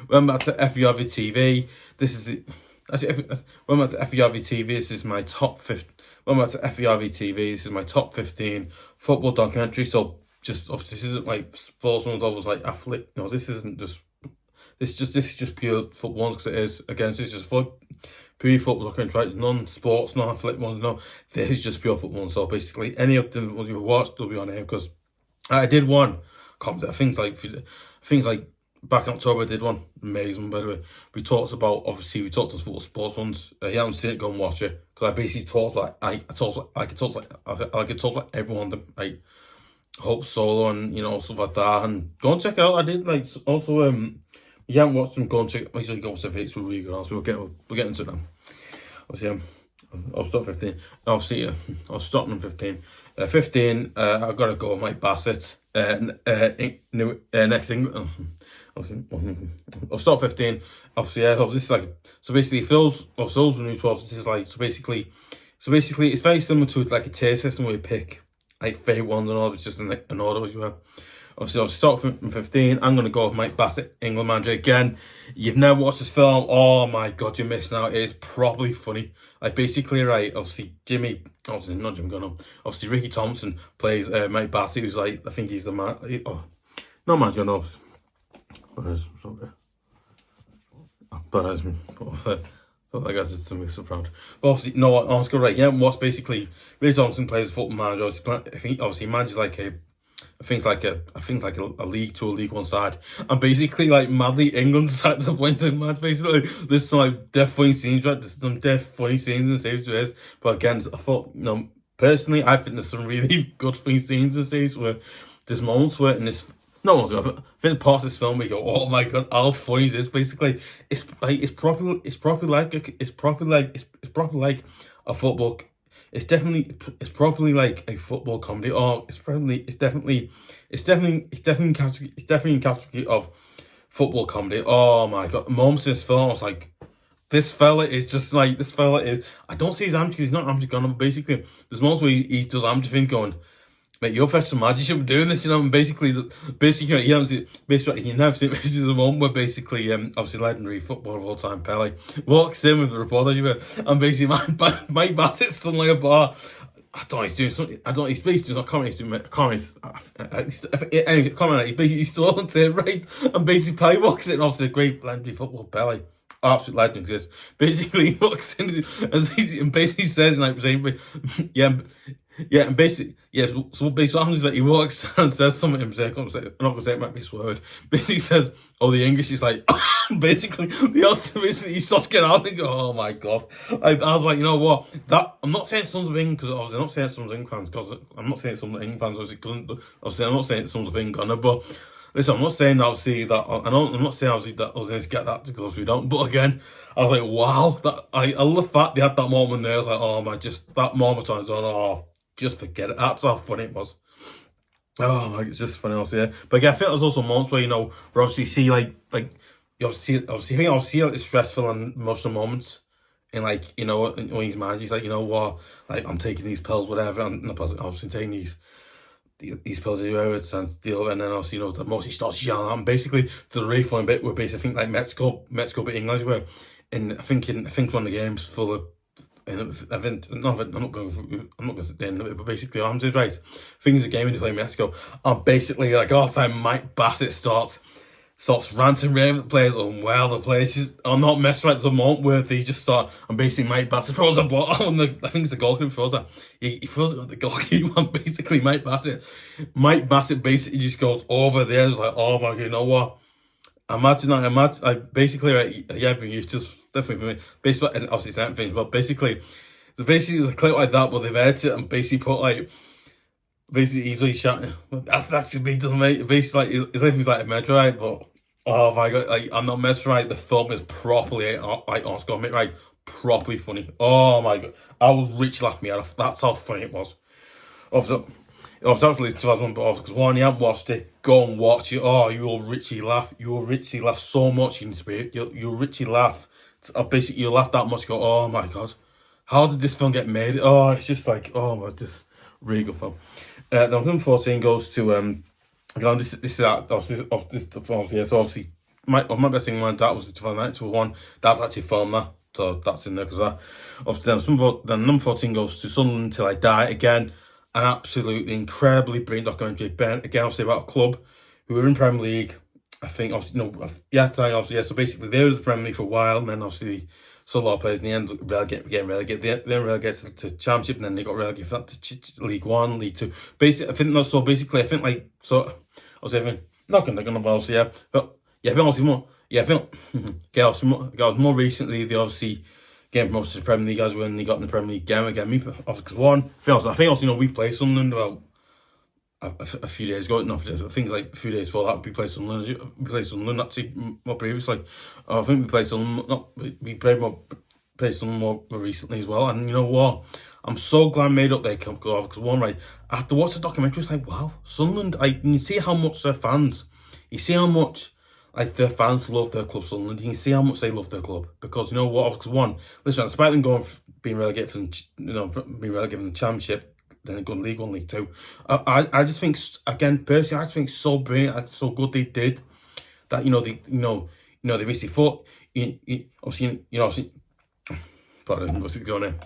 Welcome back to FVRV TV. This is it. Welcome back to FVRV TV. This is my top 15. Welcome back to FVRV TV. This is my top 15 football documentary. So just this isn't like sports ones. I was like athlete. No, this isn't just. This is just pure football ones because it is. Again, this is just pure football documentary. Right? Non-sports, non-athletic ones. No, this is just pure football. So basically, any of the ones you've watched will be on here because I did one. Things like back in October I did one. Amazing, by the way. We talked about football sports ones. You haven't seen it, go and watch it. Because I basically talked like I could talk like everyone, like Hope Solo and stuff like that. And go and check it out. I did like also you haven't watched them, go and check. Make sure you go watch the videos. We're really good. So we'll get into them. Obviously, I'll start 15. Obviously, I'll start on 15. 15. I've got to go with Mike Bassett. Next thing. I'll start 15. Obviously, this is like basically for those who new 12. This is like so basically it's very similar to like a tier system where you pick like favourite ones and all. It's just an order as well. Obviously, I'll start from 15. I'm going to go with Mike Bassett, England manager. Again, you've never watched this film. Oh my God, you're missing out. It's probably funny. Like basically, right, obviously not Jimmy Gunn. Obviously, Ricky Thompson plays Mike Bassett, who's like, I think he's the man. No manager, no. I guess it's to me so proud. But obviously, no, Oscar, right? Yeah, what's basically Ricky Thompson plays a football manager. Obviously, manages like I think like a League Two or League One side, and basically like madly England side to point to match. Basically, there's some like deaf funny scenes, right? There's some deaf funny scenes and saves there is. But again, I thought, personally, I think there's some really good funny scenes and saves where there's moments where in this. No, I think part of this film we go, oh my God, how funny is this? Basically, it's properly like a football. It's properly like a football comedy. Or it's definitely in category of football comedy. Oh my God, moments in this film, I was like, this fella is. I don't see his amateur because he's not amateur gunner, but basically, there's moments where he does amateur things going, mate, you're professional mad, you should be doing this, and basically, you never see this is a moment where basically, obviously, legendary footballer of all time, Pele, walks in with the reporter, and basically, Mike Bassett's done like a bar. I don't know, he's doing something, he's basically doing a comment, he's still on tape, right? And basically, Pele walks in, obviously, a great legendary football, Pele. Absolute legend, because basically, he walks in and basically says, like, and basically, so basically what happens is that he walks and says something to him, I'm not going to say it might be a word. Basically says, the English is like, basically he starts getting out and goes, oh my God. I was like, you know what, I'm not saying Sons of England, because obviously I'm not saying Sons of England fans, because I'm not saying Sons of England fans, obviously I'm not saying Sons of England, but listen, I'm not saying obviously that, I'm not saying obviously that I was going to get that because we don't, but again, I was like, wow, I love the fact they had that moment there. I was like, oh my, just that moment I was going, just forget it. That's how funny it was. Oh my, it's just funny also, yeah. But again, I think there's also moments where, where obviously see like you obviously like the stressful and emotional moments in when he's mad, he's like, you know what, like I'm taking these pills, whatever, and obviously taking these pills whatever to deal with, and then obviously the most he starts yelling at him. Basically, the really funny bit where basically I think like Mexico beat England where I think one of the games for the event. I'm not going to sit down it, but basically I'm just right. Things a game to play Mexico, and basically like all the time Mike Bassett starts ranting raving at the players, and the players just are not messed right at the moment where they just start, and basically Mike Bassett throws a ball, and I think it's the goalkeeper throws that. He throws it at the goalkeeper, and basically Mike Bassett basically just goes over there. It's like, oh my God, you know what? Imagine basically, right, yeah, you just definitely for me. Basically, and obviously it's not things, but basically there's a clip like that where they've edited it and basically put like, basically he's like shouting, that's actually me, doesn't make basically like, it's like he's like a metro, right? But oh my God, like I'm not messing right. The film is properly like Oscar, mate, right? Properly funny. Oh my God, I was literally laughing me out. That's how funny it was. Obviously, 2001, but because one, you haven't watched it, go and watch it. Oh, you will richly laugh. You will richly laugh so much in spirit. You'll richly laugh. Basically, you'll laugh that much. Go, oh my God, how did this film get made? Oh, it's just like, oh my, just really good film. Number 14 goes to again, this is obviously, yeah. So obviously, my best thing, that was the 2019 one. That's actually filmed that, so that's in there because that. Obviously, then number 14 goes to Sunderland Till I Die. Again, an absolutely incredibly brilliant documentary. Again, obviously about a club who were in Premier League. I think obviously, obviously, yeah. So basically, they were in the Premier League for a while, and then obviously, so a lot of players in the end getting relegated. They then relegated to Championship, and then they got relegated for that to League One, League Two. Basically, I think not. So basically, I think like so. I was even not gonna think about yeah, but yeah, I think obviously more. Yeah, I think more recently they obviously getting promoted to the Premier League as when they got in the Premier League again. Me, obviously, because one, I think also we played Sunderland about a few days ago. Not a few days, I think like a few days before that we played Sunderland. We played Sunderland actually more previously. I think we played Sunderland. We played Sunderland more recently as well. And you know what? I'm so glad I made up there because one, right, after watching the documentary, it's like, wow, Sunderland, like, you see how much their fans, you see how much, like, their fans love their club, Sunderland. You can see how much they love their club. Because, you know what, because one, listen, despite them being relegated from, being relegated from the Championship, then going League One, League Two, I just think, again, personally, I just think so brilliant, so good they did, that, they basically thought, obviously, pardon, what's it going in?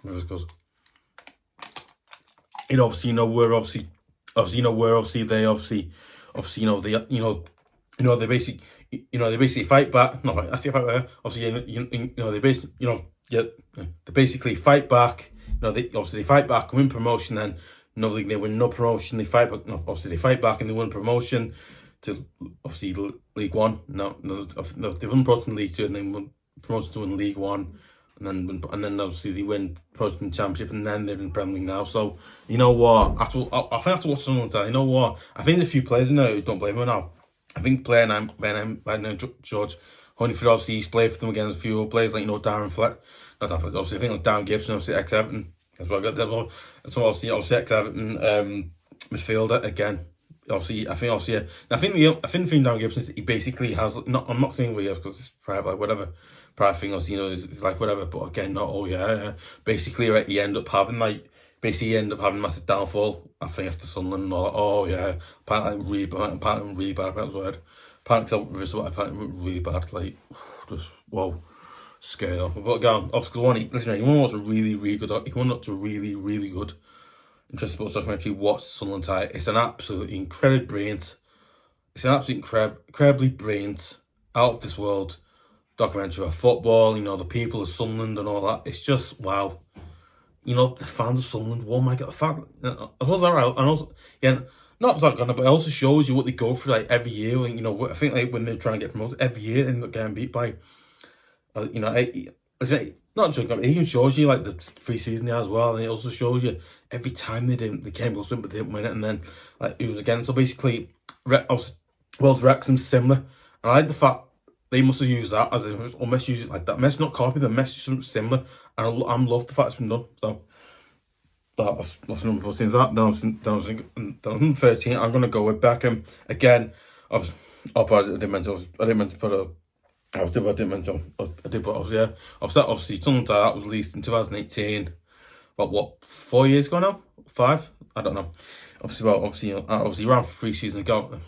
Because where obviously they basically fight back. No, I see fight back. Obviously, they basically fight back. They fight back and win promotion. Then they win no promotion. They fight back. No, obviously they fight back and they win promotion to obviously League One. No, they won promotion League Two and then won promotion to win League One. And then obviously they win promotion Championship, and then they're in Premier League now. So you know what? I think after watching someone tell, you know what? I think there's a few players in there who don't blame him now. I think player name George Honeyball, obviously he's played for them against a few other players like Darren Fleck. Not Darren Fleck, obviously I think like Darren Gibson, obviously ex-Everton. That's what I got there. So obviously ex-Everton midfielder again. Obviously, I think the thing Darren Gibson is he basically has not. I'm not saying we have because it's private, like whatever. Private thing, obviously, it's like whatever. But again, not basically, right, he end up having massive downfall. I think after Sunderland, and all that, apparently really bad. That was word. Apparently really bad. Like just whoa, scary. But again, obviously, listen, he won a really good. He won up to really good. Interesting sports documentary. Watch Sunderland tie. It's an absolutely incredibly brilliant. It's an absolutely incredibly brilliant, out of this world documentary about football. The people of Sunderland and all that. It's just wow. The fans of Sunderland. Oh my god, I was alright. And also, not that but it also shows you what they go through like every year. I think like when they're trying to get promoted every year, they end up getting beat by. Not just it even shows you like the pre-season as well, and it also shows you every time they came close to it, but they didn't win it, and then like it was again. So basically, wrrexham similar, and I like the fact they must have used that as or Messi used it like that. Messi not copy them, Messi something similar, and I love the fact it's been done. So that was number 14. That number 13. I'm gonna go with Beckham again. I didn't meant to put a. I didn't mention. I did, but obviously, something like that was released in 2018. But what, 4 years ago now? 5? I don't know. Obviously, around 3 seasons ago.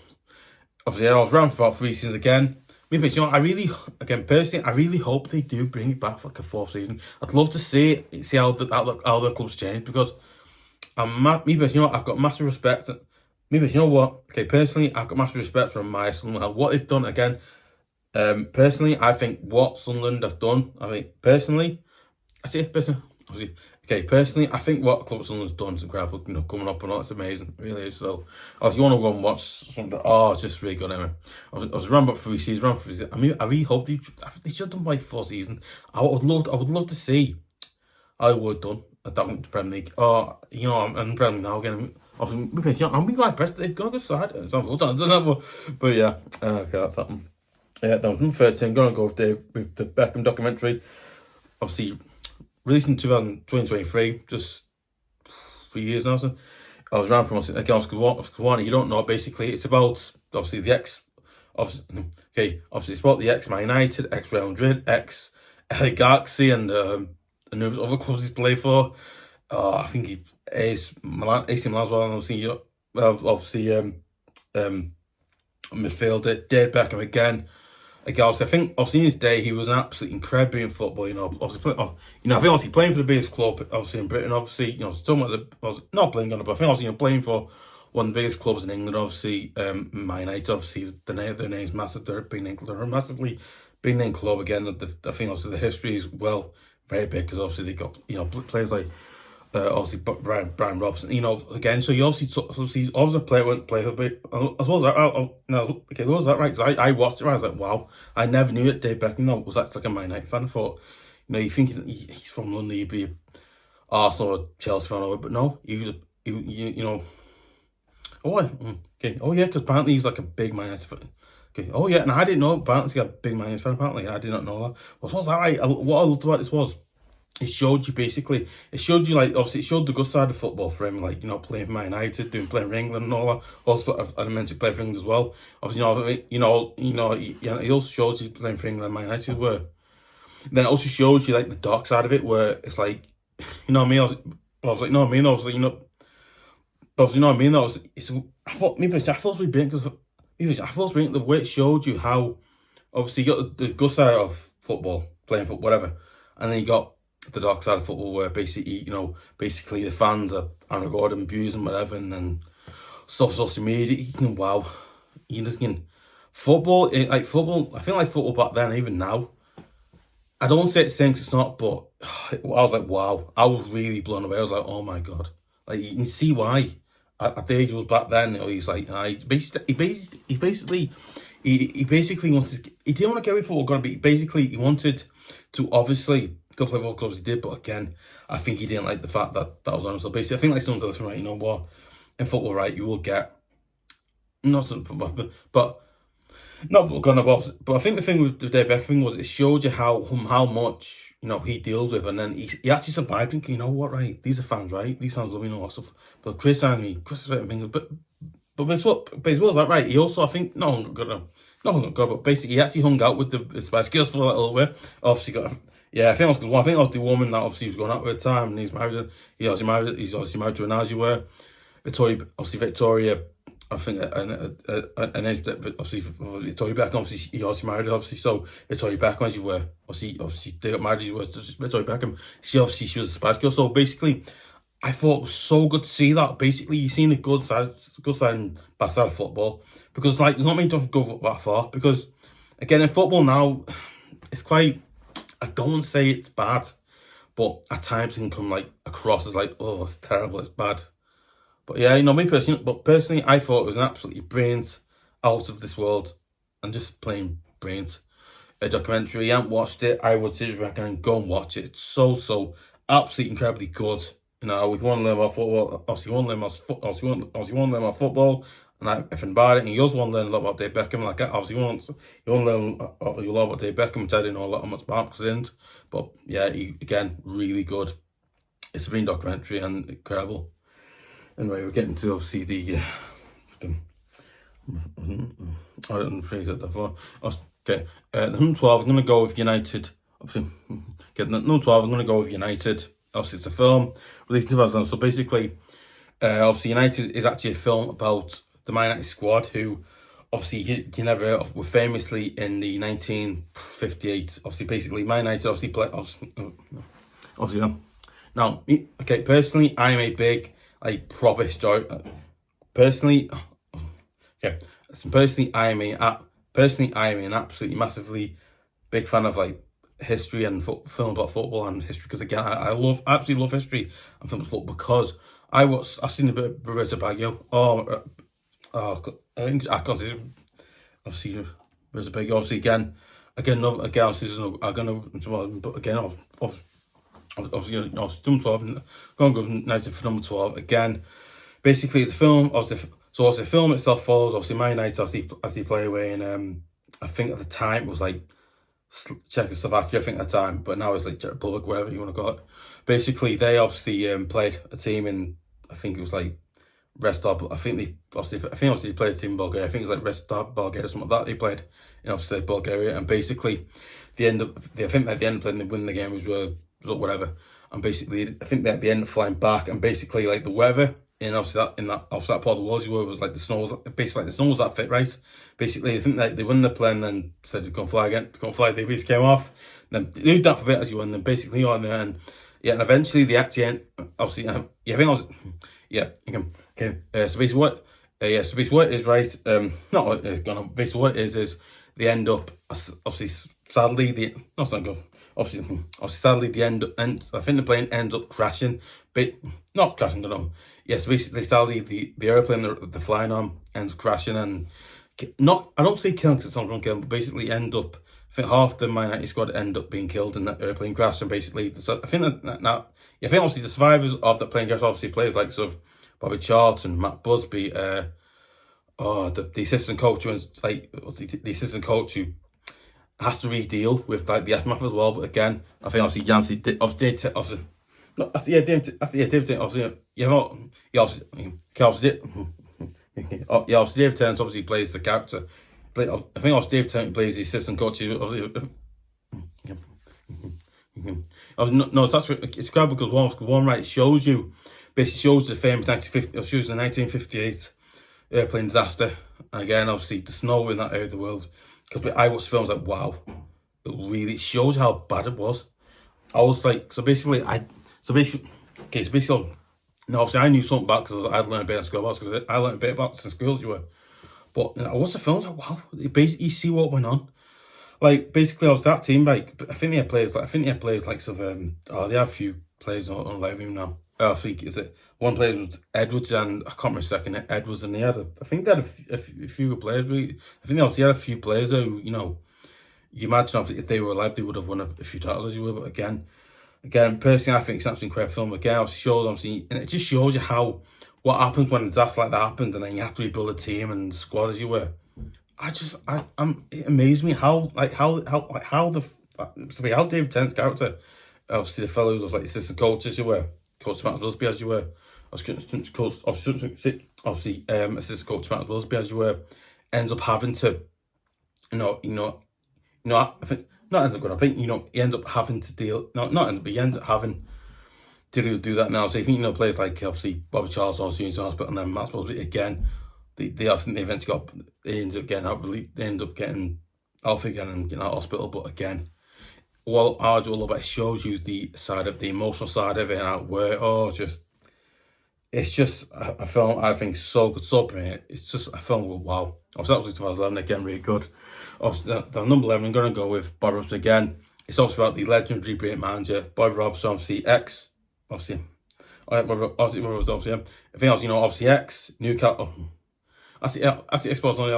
Obviously, I was around for about 3 seasons again. Maybe I really hope they do bring it back for like a 4th season. I'd love to see how the club's changed because I've got massive respect. Personally, I've got massive respect for my Sunderland. What they've done again. Personally, I think what Sunderland have done, I think what Club Sunderland's done is incredible. Coming up and all, it's amazing, it really is. So, if you want to go and watch something, it's just really good. Anyway, I was around about 3 seasons. I mean, I really hope they should have done like 4 seasons. I would love to see how it would done at that Premier League. I'm in Premier League now again. Obviously, I'm being quite impressed. They've got a good side. It's on full time, but yeah, okay, that's happened. Yeah, that was number 13. I'm going to go with the Beckham documentary. Obviously, released in 2023, just 3 years now. So I was around for once. Again, Oscar, you don't know. Basically, it's about obviously the ex. Obviously, it's about the ex Man United, ex Real Madrid, ex LA Galaxy, and numerous other clubs he's played for. I think he AC Milan as well. And obviously, midfielder. David Beckham again. Again, I think obviously in his day he was an absolutely incredible in football. Obviously, I think obviously playing for the biggest club, obviously in Britain. Obviously, talking about not playing on it, but I think obviously playing for one of the biggest clubs in England. Obviously, Man United. Obviously, their name's massive. They're a massively big name club again. I think obviously the history is very big because obviously they got players like. Obviously, Brian Robson, again. So you obviously a player went play a bit as well as that. No, okay, was that right? Because I watched it. Right, I was like, wow, I never knew that Dave Beckham was actually like a Man United fan. I thought, you think he's from London, he'd be Arsenal or Chelsea fan, but no, okay, oh yeah, because apparently he's like a big Man United fan. Okay, oh yeah, and I didn't know apparently he's a big Man United fan. Apparently, I did not know that. What was that right? What I loved about this was. It showed you obviously it showed the good side of football for him, playing for Man United, playing for England and all that. Also, I meant to play for England as well. Obviously, he also shows you playing for England and Man United were. Then it also shows you the dark side of it, where it's like, what I mean. I was like, no, I mean, obviously, obviously, what I mean. I thought it was really brilliant because I thought it was brilliant the way it showed you how, obviously, you got the good side of football, playing football, whatever, and then you got the dark side of football where basically the fans are regarding abusing whatever, and then social media. Football, football. I feel like football back then, even now. I don't say it's the same 'cause it's not, but I was like, wow, I was really blown away. I was like, oh my god, you can see why. At the age he was back then, he was like, he basically wanted. He didn't want to get away from football, but basically he wanted to obviously go play football because he did. But again, I think he didn't like the fact that was on him. So basically, I think someone tells him, right, you know what, in football, right, you will get not some football, but not gonna. But I think the thing with the Dave Beckham thing was it showed you how much he deals with, and then he actually survived. Thinking, you know what, right? These are fans, right? These fans love me and all that stuff. But Chris is right, but as well as that, right? He also, I think, not but basically he actually hung out with the Spice Girls for a little bit. Obviously got, I think I was the woman that obviously he was going out with at the time, and he's married. He's obviously married to her now, as you were. Victoria. I think, and obviously Victoria Beckham. Obviously, he also married. Obviously, so Victoria Beckham, as you were. Obviously, they got married. As you were to Victoria Beckham. She was a Spice Girl. So basically, I thought it was so good to see that. Basically, you've seen the good side and bad side of football, because there's not many don't go that far. Because again, in football now, it's quite. I don't say it's bad, but at times it can come across as oh, it's terrible, it's bad. But yeah, me personally, I thought it was an absolutely brilliant, out of this world, and just plain brilliant a documentary. You haven't watched it, I would seriously recommend go and watch it. It's so absolutely incredibly good. If you want to learn about football, obviously you want to learn about football and everything about it, and you also want to learn a lot about Dave Beckham. Obviously you want to learn about Dave Beckham, which I didn't know a lot much about because I didn't. But yeah, again, really good. It's a brilliant documentary and incredible. Anyway, we're getting to obviously the I didn't phrase it before. Okay, number 12. I'm going to go with United. Obviously, number 12. I'm going to go with United. Obviously, it's a film released in 2000. So basically, obviously, United is actually a film about the Man United squad who, obviously, were famously in the 1958. Obviously, basically, Man United obviously played. Obviously, now, okay, personally, I'm a big proper historic. Personally, I am an absolutely massively big fan of history and film about football and history, because again, I absolutely love history and film about football, because I've seen a bit of Roberto Baggio. I think I consider obviously Roberto Baggio. Obviously again, obviously, 12. I'm going to go United for number 12 again. Basically, the film, the film itself follows obviously Man United as they play away in I think at the time it was Czechoslovakia, I think at the time, but now it's Czech Republic, whatever you want to call it. Basically, they obviously played a team in, I think it was Restov. I think they played a team in Bulgaria. I think it was Restov, Bulgaria, something like that. They played in obviously Bulgaria, and basically at the end of playing, they win the game, whatever. And basically, I think they at the end flying back, and basically the weather in obviously that part of the world you were was like the snow was basically like the snow was that fit, right? Basically, I think like they won the plane and then said they're gonna fly again, they basically came off. And then they did that for a bit as you won, and then basically on there and yeah, and eventually the actually end obviously yeah, I think I was yeah, okay. So basically what yeah, so basically what it is, right? Not what it's gonna basically what it is they end up obviously sadly the no it's not good. Obviously sadly the end I think the plane ends up crashing, but not crashing, I don't know. Yeah, so basically sadly the airplane they're flying on ends up crashing and not I don't say killing because it's not going to kill them, but basically end up I think half the Man United squad end up being killed in that airplane crash, and basically so I think that yeah, I think obviously the survivors of that plane crash obviously players like sort of Bobby Charlton, Matt Busby, the assistant coach who like the assistant coach who has to re-deal with like the aftermath as well. But again, I think obviously obviously no, that's yeah, David, obviously obviously Dave Tennant obviously plays the character. But I think obviously Dave Tennant plays the assistant coach. No, that's it's crap because one right shows you basically shows the famous 1950 shows the 1958 airplane disaster. And again, obviously the snow in that area of the world. Because I watched films like wow, it really shows how bad it was. I was like, so basically, no, obviously I knew something about because I learned a bit in school because I learned a bit about this in school as you were. But you know, I watched the films like wow, you see what went on. Like basically, I was that team. Like I think they had players. Like sort of they have a few players on live even now. I think is it one player was Edwards and I can't remember second Edwards and I think they had a few good players. Really. I think they had a few players who you know you imagine if they were alive they would have won a few titles as you were. But again, personally I think it's an absolutely incredible film. Again, obviously shows and it just shows you how what happens when a disaster like that happens and then you have to rebuild a team and squad as you were. It amazed me how David Tennant's character, obviously the fellow who was like assistant coach as you were, Coach Matt Busby as you were, assistant coach Matt Busby as you were, ends up having to, I think not ends up going. I think he ends up having to deal. Not end up. He ends up having to do that now. So I think players like obviously Bobby Charles, obviously into hospital, and then Matt Busby again. They obviously eventually they end up getting out. They end up getting off again and getting out of hospital. But again, what I do a little bit shows you the emotional side of it, and where it's just a film I think so good, so brilliant. It's just a film with wow. Obviously 2011 again, really good. Obviously the number 11 I'm going to go with Bobby Robson again. It's also about the legendary brilliant manager Bobby Robson, obviously ex Newcastle. Obviously ex Barcelona,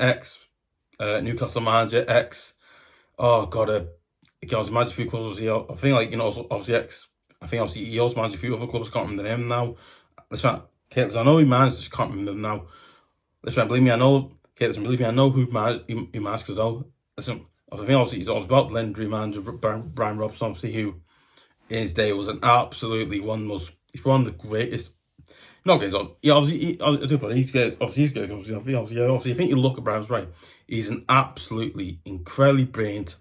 ex Newcastle manager, ex. Oh god, he was managed a few clubs. I think obviously ex. I think obviously he also managed a few other clubs. I can't remember the name now. Listen, I know he managed. Just can't remember them now. Listen, believe me, I know. Believe me, I know who managed. Because though. Listen, I think obviously he's about legendary manager Brian Robson, obviously who in his day was an absolutely he's one of the greatest. Not guys, yeah, obviously, I do, but he's good. Obviously, I think you look at Brown's right. He's an absolutely incredibly brilliant,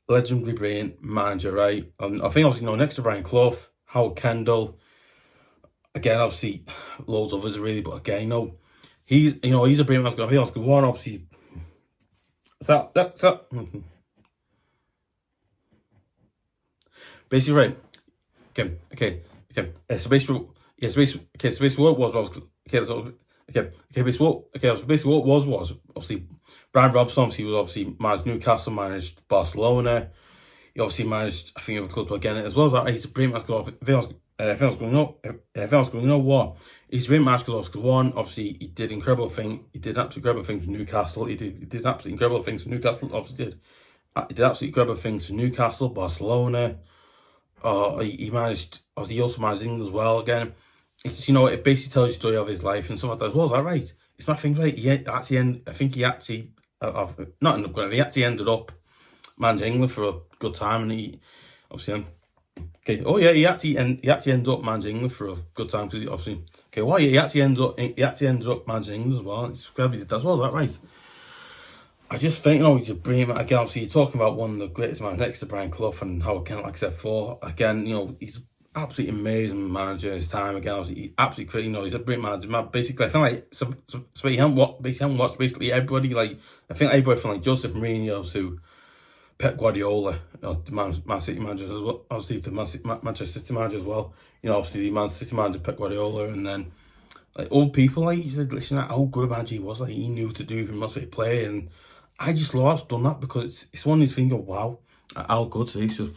legendary brilliant manager, right? And I think obviously, next to Brian Clough, Howard Kendall, again, obviously, loads of others really, but again, he's a brilliant manager. He also one obviously. That's that. Basically, right. Okay. So basically what it was obviously Brian Robson obviously was obviously managed Newcastle, managed Barcelona. He obviously managed a few other clubs again as well as that. He's a brilliant manager. If I was going, what? He's a brilliant manager because one, obviously he did incredible things. He did absolutely incredible things for Newcastle. He did absolutely incredible things for Newcastle. Obviously he did absolutely incredible things for Newcastle, Barcelona. He managed. Obviously, he also managed England as well. Again, it's it basically tells you the story of his life and stuff like that as well. Is that right? It's my thing, right? He actually he actually ended up managing England for a good time, and he obviously okay. Oh yeah, he actually ended up managing England for a good time because obviously okay. Well, yeah, he actually ended up managing England as well. It's incredibly did that as well. Is that right? I just think, he's a brilliant. Again, obviously, you're talking about one of the greatest man next to Brian Clough and Howard Kent, like I said before. Again, he's absolutely amazing manager his time again. Obviously, absolutely great. You know, he's a great manager. Man, basically, I feel like he hasn't watched basically everybody. Like I think everybody from like Joseph Mourinho to Pep Guardiola, you know, the Man City manager as well. Obviously, the Manchester City manager as well. You know, obviously the Man City manager Pep Guardiola, and then like old people. Like you said, listen, how good a manager he was. Like he knew to do from must play, and I just love how done that because it's one of these things. Wow, how good he's just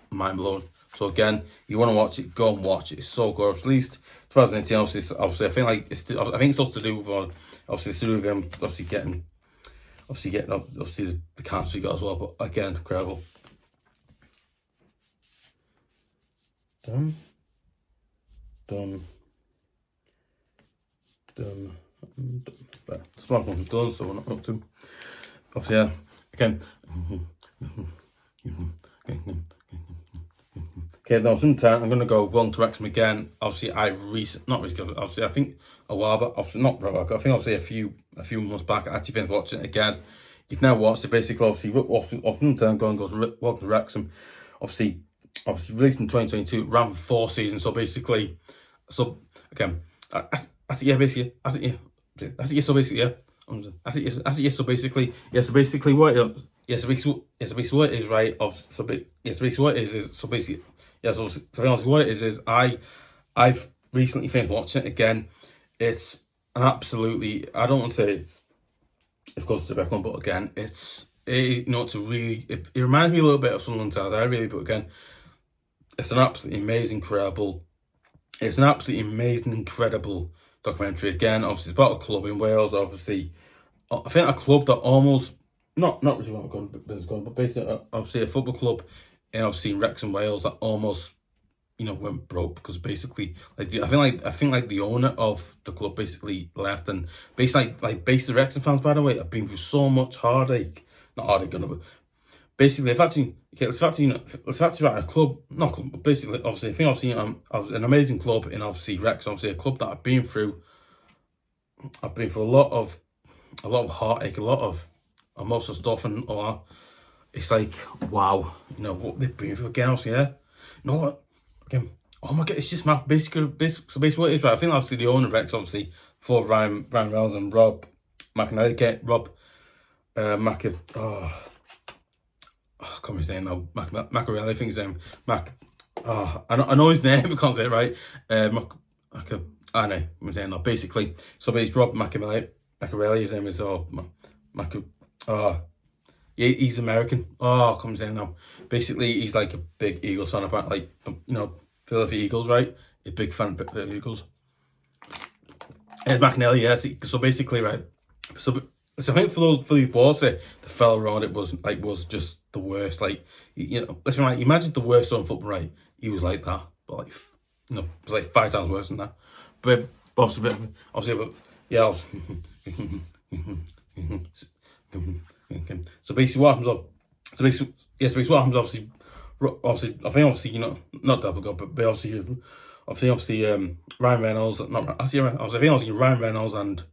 mind blowing. So again, you want to watch it, go and watch it. It's so good. At least 2018, obviously, I think like I think it's all to do with obviously it's to do with him getting the cancer he got as well. But again, incredible. Done. But the smart ones are done, so we're not up to. Obviously, yeah. Again. Okay, now sometime I'm gonna go on to Wrexham again. Obviously, obviously I think a while back, obviously not I think obviously a few months back, I actually finished watching it again. You've now watched it basically. Often time going goes welcome to Wrexham. Obviously released in 2022, ran for 4 seasons. So basically, again, so basically, what it is, right? What it is I've recently finished watching it again. It's an absolutely, I don't want to say it's close to the back one, but again, it reminds me a little bit of Sunderland, but again, it's an absolutely amazing, incredible documentary. Again, obviously, it's about a club in Wales. Obviously, I think a club that almost not really gone, but basically, obviously, a football club in obviously in Wrexham, Wales, that almost went broke because basically, like I think the owner of the club basically left, and basically the Wrexham fans, by the way, have been through so much heartache. Not heartache, but basically, let's actually write a club, not club, but basically, obviously, I think an amazing club in obviously Wrexham, obviously a club that I've been through a lot of heartache, a lot of emotional stuff, and all that. It's like, wow, what they've been through again, yeah. You know what? Again, oh my god, it's just basically what it is, right? I think obviously the owner of Rex, obviously, for Ryan Reynolds and Rob McNally, come his name now, Macarelli, I think his name, I know his name, I can't say it right, I know his name now, basically, so basically Rob Macarelli, his name is, yeah, he's American, come his name now, basically, he's like a big Eagles fan, about like, Philadelphia Eagles, right, a big fan of the Eagles, it's McNally, yes, so basically, right, so I think for these boards, the fella around it was just the worst. Like, listen, right, imagine the worst on football, right? He was like that, but like, it was like 5 times worse than that. But yeah. So basically, what happens? Obviously, I think obviously, not double god, but obviously, Ryan Reynolds, I think obviously Ryan Reynolds and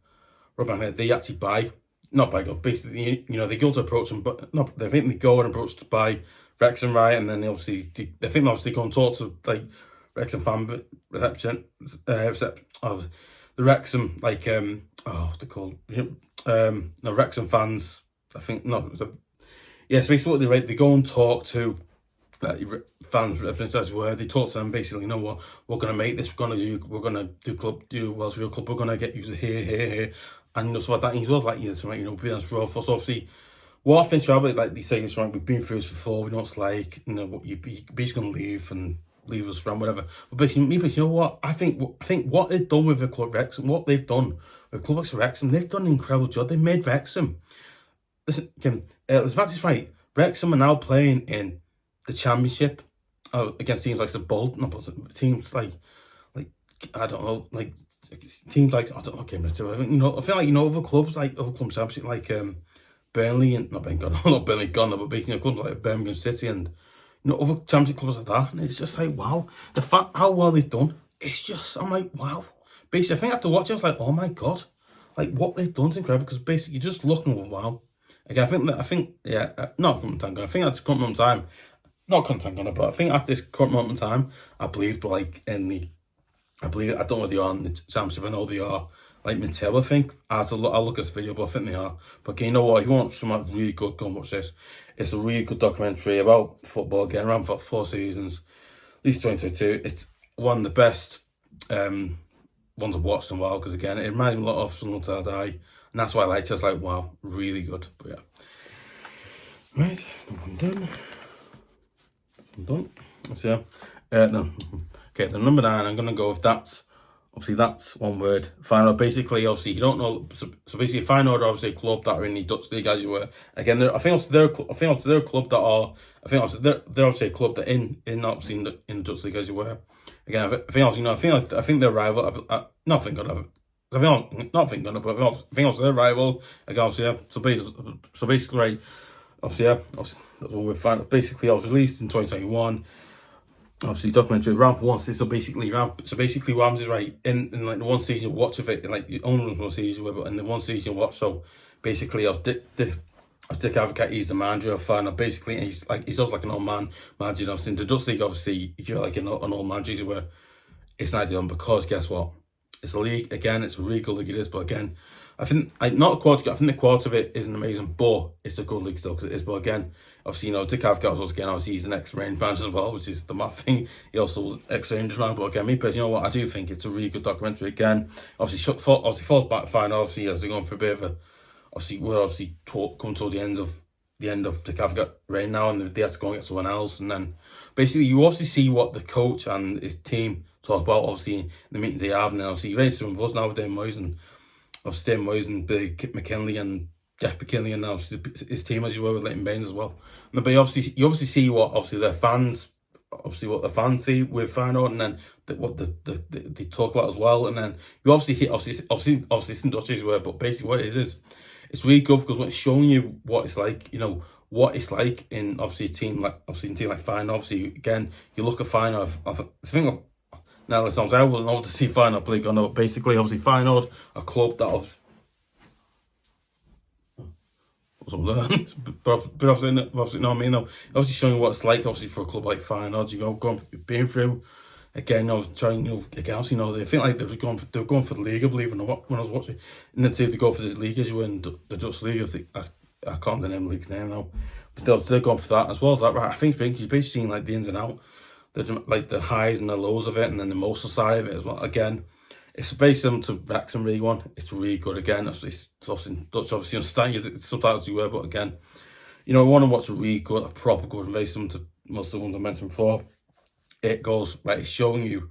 Rob McNally, they actually buy. Not by God, basically, they go to approach them, but no, they think they go and approached by Wrexham, right? And then they go and talk to like Wrexham fan reception of the Wrexham, like what's it called? No, Wrexham fans. I think no, so basically they go and talk to fans representatives where they talk to them basically. You know what? We're gonna make this. We're gonna do Welsh Real Club. We're gonna get you to here. And stuff like that. And he's always like, being as rough. So obviously, what I think about like they say is right, we've been through this before, we know it's like, what you're basically gonna leave us around, whatever. But basically, you know what? I think what they've done with the club Wrexham, what they've done with Club Wrexham, they've done an incredible job. They made Wrexham. Listen, let's fact is right. Wrexham are now playing in the Championship against teams like teams like I don't know, like teams like I don't know, I feel like other clubs championship like Burnley and not Burnley gone, but basically clubs like Birmingham City and other championship clubs like that, and it's just like wow, the fact how well they've done, it's just I'm like wow. Basically, I think after watching, I was like, oh my god, like what they've done is incredible because basically you're just looking wow. Again, I think that's come time. I think that's come time. not content on it, but I think at this current moment in time, I believe I don't know if they are in the championship. I know they are like mid-table, I think. I'll look at this video, but I think they are. But again, you know what? If you want something really good, go and watch this. It's a really good documentary about football, again, around for 4 seasons, at least 2022. It's one of the best ones I've watched in a while, because again, it reminds me a lot of Sunderland Till I Die, and that's why I liked it. It's like, wow, really good. But yeah. Right, I'm done. So, no. Okay, the number 9, I'm going to go with that's one word. Feyenoord, basically, obviously, you don't know. So basically, Feyenoord are obviously a club that are in the Dutch league, as you were. Again, I think they're a club that are. I think they're obviously a club that in the Dutch league, as you were. Again, I think they're rival. Not think of it. Not thinking of it, but I think they're rival. Again, obviously, yeah. So basically, right. Obviously, yeah. Obviously, that's what we're finding. Basically, I was released in 2021. Obviously, documentary ran for 1 season. So basically, what happens is, right, in like the 1 season watch of it, like the only 1 season, but in the 1 season watch, so basically, I was Dick Advocaat. He's the manager of Feyenoord, basically, and he's always like an old man manager. Obviously, in the Dutch league, obviously, if you're like an old manager, where it's not ideal, because guess what? It's a league, again, it's a really good league, it is, but again, I think the quality of it isn't amazing, but it's a good league still, because it is. But again, obviously, Dick Advocaat was again, obviously, he's an ex-Rangers manager as well, which is the mad thing. He also was ex-Rangers manager. But again, me personally, you know what, I do think it's a really good documentary. Again, obviously falls back fine. Obviously, as they're going for a bit of a, we're come to the end of Dick Advocaat reign now, and they have to go and get someone else. And then basically, you obviously see what the coach and his team talk about, obviously, in the meetings they have. And then obviously, very similar with us now with Dave Moyes and Billy McKinley and Jeff McKinley, and obviously his team, as you were with Leighton Baines as well. But you obviously see what their fans, what the fans see with Feyenoord, and then what they talk about as well. And then you obviously it's in Dutch as well, but basically what it is it's really good, because it's showing you what it's like, what it's like in a team like Feyenoord. Obviously, again, you look at Feyenoord. Now, listen, I wouldn't love to see Feyenoord play, but basically, obviously, Feyenoord, a club that but obviously, no, I mean, obviously showing what it's like, obviously, for a club like Feyenoord, being through, again, trying, again, obviously, they feel like they're going for the league, I believe, and when I was watching, and then see if they go for the league, as you were in the Dutch league, I can't remember the league's name now, but they're going for that as well as that, right? I think he's basically seeing like the ins and outs, like the highs and the lows of it, and then the emotional side of it as well. Again, it's very similar to Wrexham League One. It's really good. Again, it's obviously Dutch, obviously understand sometimes you were, but again, I want to watch a proper good, very similar to most of the ones I mentioned before. It goes right, it's showing you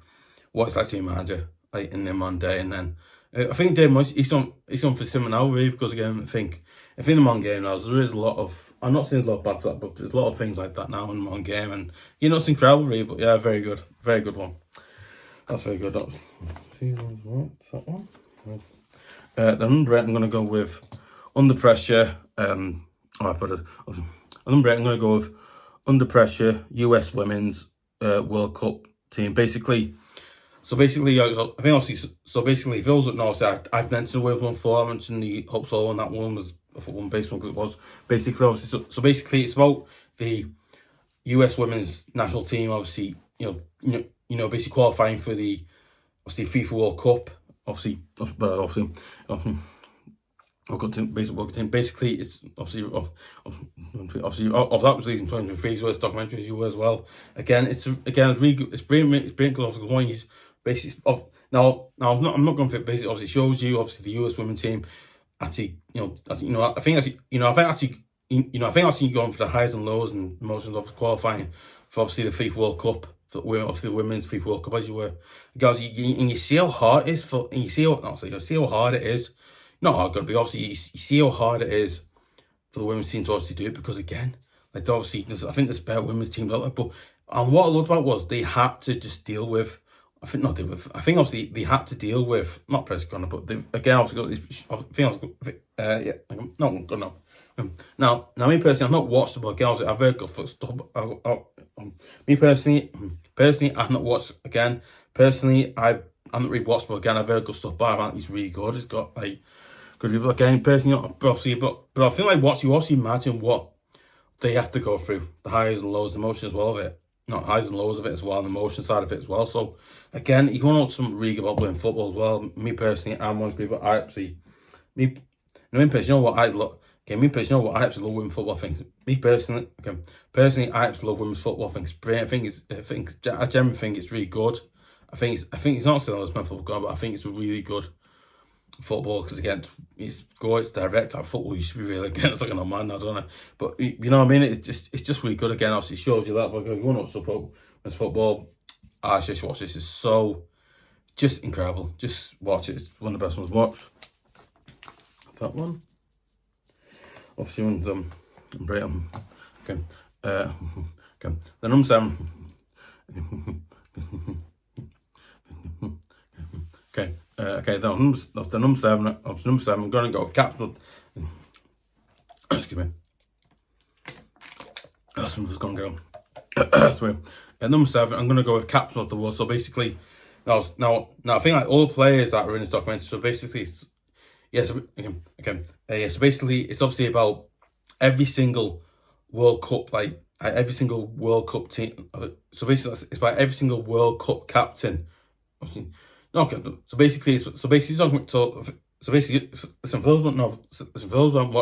what it's like to be a manager, like in them on day, and then I think Dave Moyes, he's on for similar now, really, because again, I think if in the on game now, there is a lot of, I'm not saying there's a lot of bad stuff, but there's a lot of things like that now in the on game, and it's incredible, really. But yeah, very good one. That's very good. That one. The number 8, I'm going to go with Under Pressure. Number 8, I'm going to go with Under Pressure US Women's World Cup team. Basically, I think obviously, for those that know, I've mentioned the Wales one before. I mentioned the Hope Solo, and that one was a football-based one, because it was basically, obviously, so basically, it's about the US Women's national team, obviously, basically qualifying for the FIFA World Cup, obviously, basically, it's obviously of that was released in 2023, so it's documentary as you were as well. Again, it's really good. It's brilliant, because obviously the one is basically now I'm not going for it. Basically, obviously shows you the US women's team actually, I think actually going for the highs and lows and emotions of qualifying for obviously the FIFA World Cup, for the women's FIFA World Cup, as you were, guys. You see how hard it is you see how hard it is. Not hard, gonna be obviously. You see how hard it is for the women's team to obviously do it, because again, like obviously, I think there's better women's teams out there. But what I loved about was they had to just deal with. I think obviously they had to deal with not press corner, but again obviously not good enough. Now, me personally, I've not watched the ball. I've heard good stuff. Me personally, I've not watched again. Personally, I've not really watched, but again, I've heard good stuff. But I think it's really good. It's got like good people again. Personally, but I feel like you obviously imagine what they have to go through the highs and lows, the emotion as well of it. Not highs and lows of it as well, and the emotion side of it as well. So again, you want to know something really good about playing football as well. Me personally, I'm one of those people. I actually, me, me personally, you know what I look. Okay, me personally, you know what I actually love women's football. I think me personally, okay, personally, I actually love women's football. I think it's brilliant. I generally think it's really good. I think it's not still as mental football, but I think it's really good football because again, it's good, it's direct. Our football used to be really again, it's like an old man now, don't it? But you know what I mean? It's just really good again. Obviously, it shows you that. But if you want to support women's football, I just watch this. It's so just incredible. Just watch it. It's one of the best ones to watch. That one. Obviously, one's Brighton. Okay. Okay. The number 7. Okay. Okay. The number 7. Of number 7. I'm going to go with captain. Excuse me. That's I'm just going to go. Sorry. At number 7, I'm going to go with captain of the world. So basically, now I think like all the players that are in this documentary. So basically, yes. Okay. Yeah. So basically, it's obviously about every single World Cup, like every single World Cup team. So basically, it's about every single World Cup captain. Okay. So basically, listen. For those who don't know, for those who don't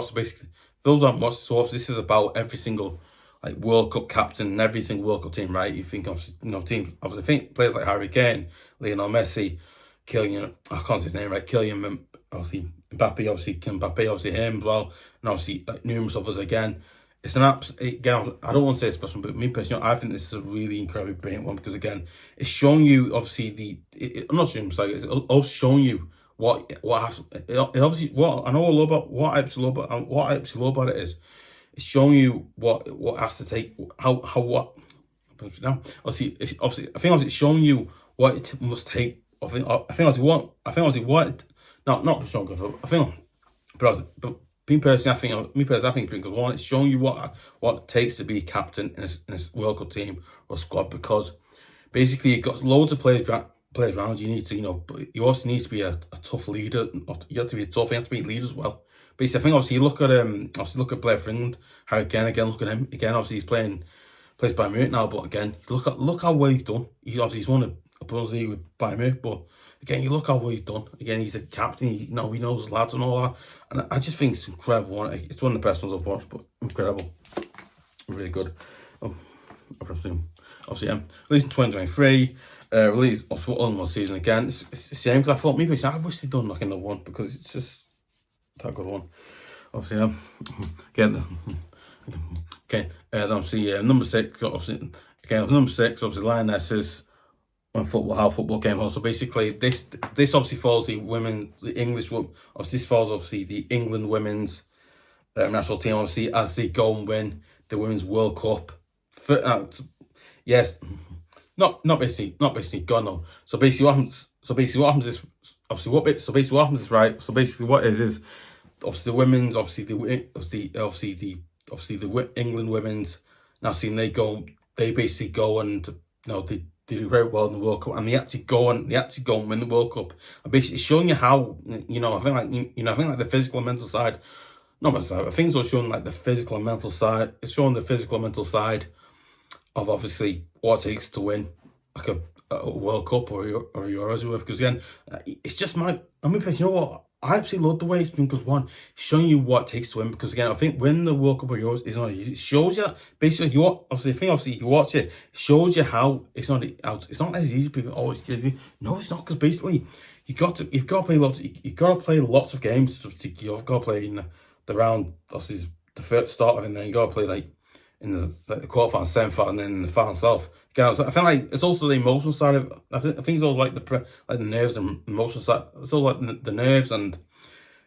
watch, so obviously this is about every single like World Cup captain and every single World Cup team, right? You think of teams. Obviously, think players like Harry Kane, Lionel Messi, Kylian. I can't say his name right. Kylian, obviously Mbappe, obviously him as well, and obviously like, numerous others again. It's an again, I don't want to say it's special, but me personally, I think this is a really incredibly brilliant one because again, it's showing you obviously I'm not sure it's also showing you what has, it obviously what I know a lot about what I absolutely love about it is it's showing you what has to take what obviously I think it's showing you what it must take. I think but me personally, I think because one, it's showing you what it takes to be captain in a World Cup team or squad because basically you've got loads of players around. You need to, you also need to be a tough leader. You have to be tough. You have to be a leader as well. Basically, I think obviously you look at Blair for England, Harry Kane again. Look at him again. Obviously plays Bayern Munich now, but again, look how well he's done. He's won a Bundesliga with Bayern Munich, but again, you look how well he's done. Again, he's a captain. He knows lads and all that. And I just think it's incredible. It's one of the best ones I've watched, but incredible. Really good. Obviously, released in 2023. Released only one season again. It's a shame because I thought maybe I wish they'd done like another one because it's just that good one. Obviously, again. Okay, then obviously number 6. Obviously, number 6. Obviously, lionesses. How football came home. So basically, this obviously follows the English. Obviously, this follows obviously the England women's national team. Obviously, as they go and win the Women's World Cup. Yes, not basically. God no. So basically, what happens is obviously what happens is right. So basically, what is obviously the women's the England women's national team. They basically go and they do very well in the World Cup, and they actually go and win the World Cup. And basically, showing you how I think like the physical and mental side. Not mental side. I think it's also showing like the physical and mental side. It's showing the physical and mental side of obviously what it takes to win like a World Cup or Euros or whatever. Because again, it's just you know what? I absolutely love the way it's been because one, showing you what it takes to win. Because again, I think winning the World Cup or Euros is not easy. It shows you basically you watch it, it shows you how it's not as easy. People always say, no, it's not because basically you've got to play lots of games. You've got to play in the round. Obviously, the first start of it, and then you got to play like in the quarterfinal, semi-final, and then in the final itself. Again, I feel like it's also the emotional side of it. I think it's also like the nerves and emotional side. It's all like the nerves and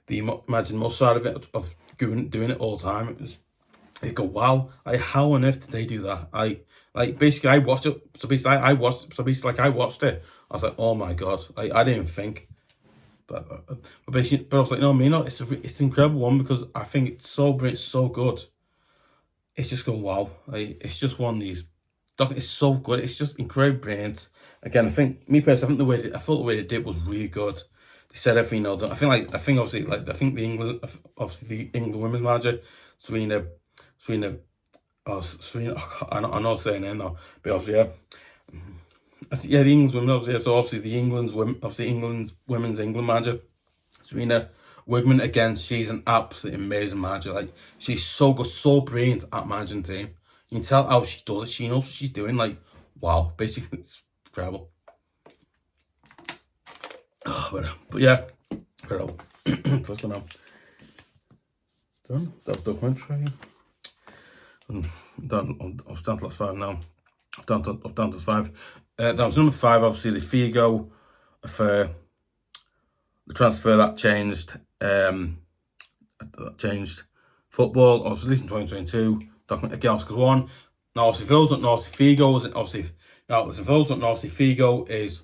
the emotional side of it of doing it all the time. You go, wow, like how on earth did they do that? I watched it. So basically, I watched it. I was like, oh my god, I didn't even think. But I was like, no, it's an incredible one because I think it's so great, it's so good. It's just going wow. It's just one of these. It's so good. It's just incredibly brilliant. Again, I think the way they did was really good. They said everything. I think the England women's manager, Serena, Oh, Serena, I know saying it now, but obviously, yeah. Yeah, the England's women, obviously, yeah, so obviously the England's women, obviously England's women's England manager, Serena Wigman, again, she's an absolutely amazing manager. Like, she's so good, so brilliant at managing the team. You can tell how she does it. She knows what she's doing. Like, wow, basically, it's incredible. Oh, but yeah, incredible. First one now. Done. That was documentary. I've down to last 5 now. I've down to 5. That was number 5, obviously, the figoe for the transfer that changed football. Obviously, released in 2022. Document again, because one. Now, obviously, for those don't know, obviously, figoe is obviously. Now, for those don't know, obviously, figoe is.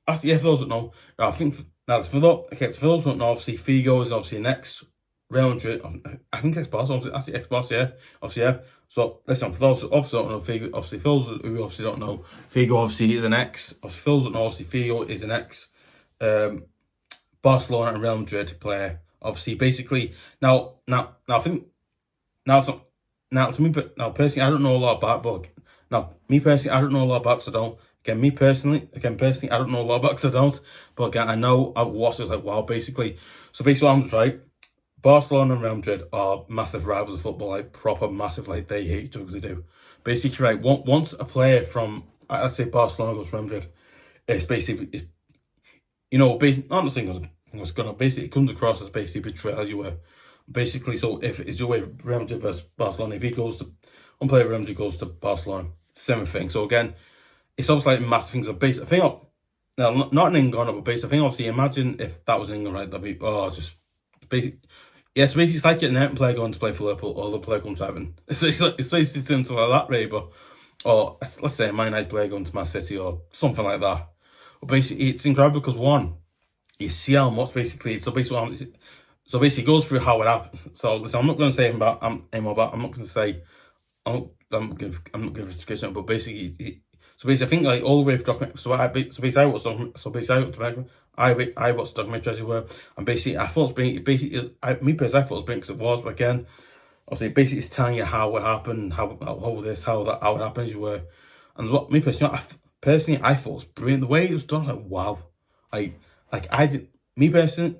Actually, yeah, for those don't know, I think now for those don't know, obviously, figoe is obviously an ex Real Madrid. I think ex-boss. Obviously, that's the ex-boss. Yeah, obviously, yeah. So listen, for those obviously don't know, Figo, obviously, for those who obviously don't know, Figo obviously is an ex. Obviously, for those don't know, obviously, Figo is an ex. Barcelona and Real Madrid player. Obviously, basically, I think to me, but now personally, I don't know a lot about, but now me personally, I don't know a lot about, so I don't. Me personally, I don't know a lot about, so I don't. But again, I know I watched it, like, wow, basically. So basically, what happens, right? Barcelona and Real Madrid are massive rivals of football, like proper massive, like they hate each other because they do. Basically, right, once a player from, let's say Barcelona goes to Real Madrid, it's basically, I'm not saying it's gonna basically, it comes across as basically betrayal, as you were. Basically, so if it's your way Real Madrid versus Barcelona, if he goes to, one player Real Madrid goes to Barcelona, same thing. So again, it's obviously like massive things. I think, now, not in England, but basically, I think obviously, imagine if that was in England, right, that'd be, just basically. Yes, basically it's like getting an Everton player going to play for Liverpool, or the player comes to Everton. It's basically something like that, really. But, or let's say a Man United player going to Man City or something like that. But basically, it's incredible because one, you see how much basically. So basically, it goes through how it happened. So listen, I'm not going to say about. I'm not going to say. I'm not going to description, but basically. So basically, I think like all the way from documentary. I watched documentary, as it were, and basically I thought it was me personally, I thought it was brilliant because it was, but again, obviously basically it's telling you how it happened, how it happened, as you were, and what me personally, I thought it was brilliant the way it was done. Like, wow, I did me personally.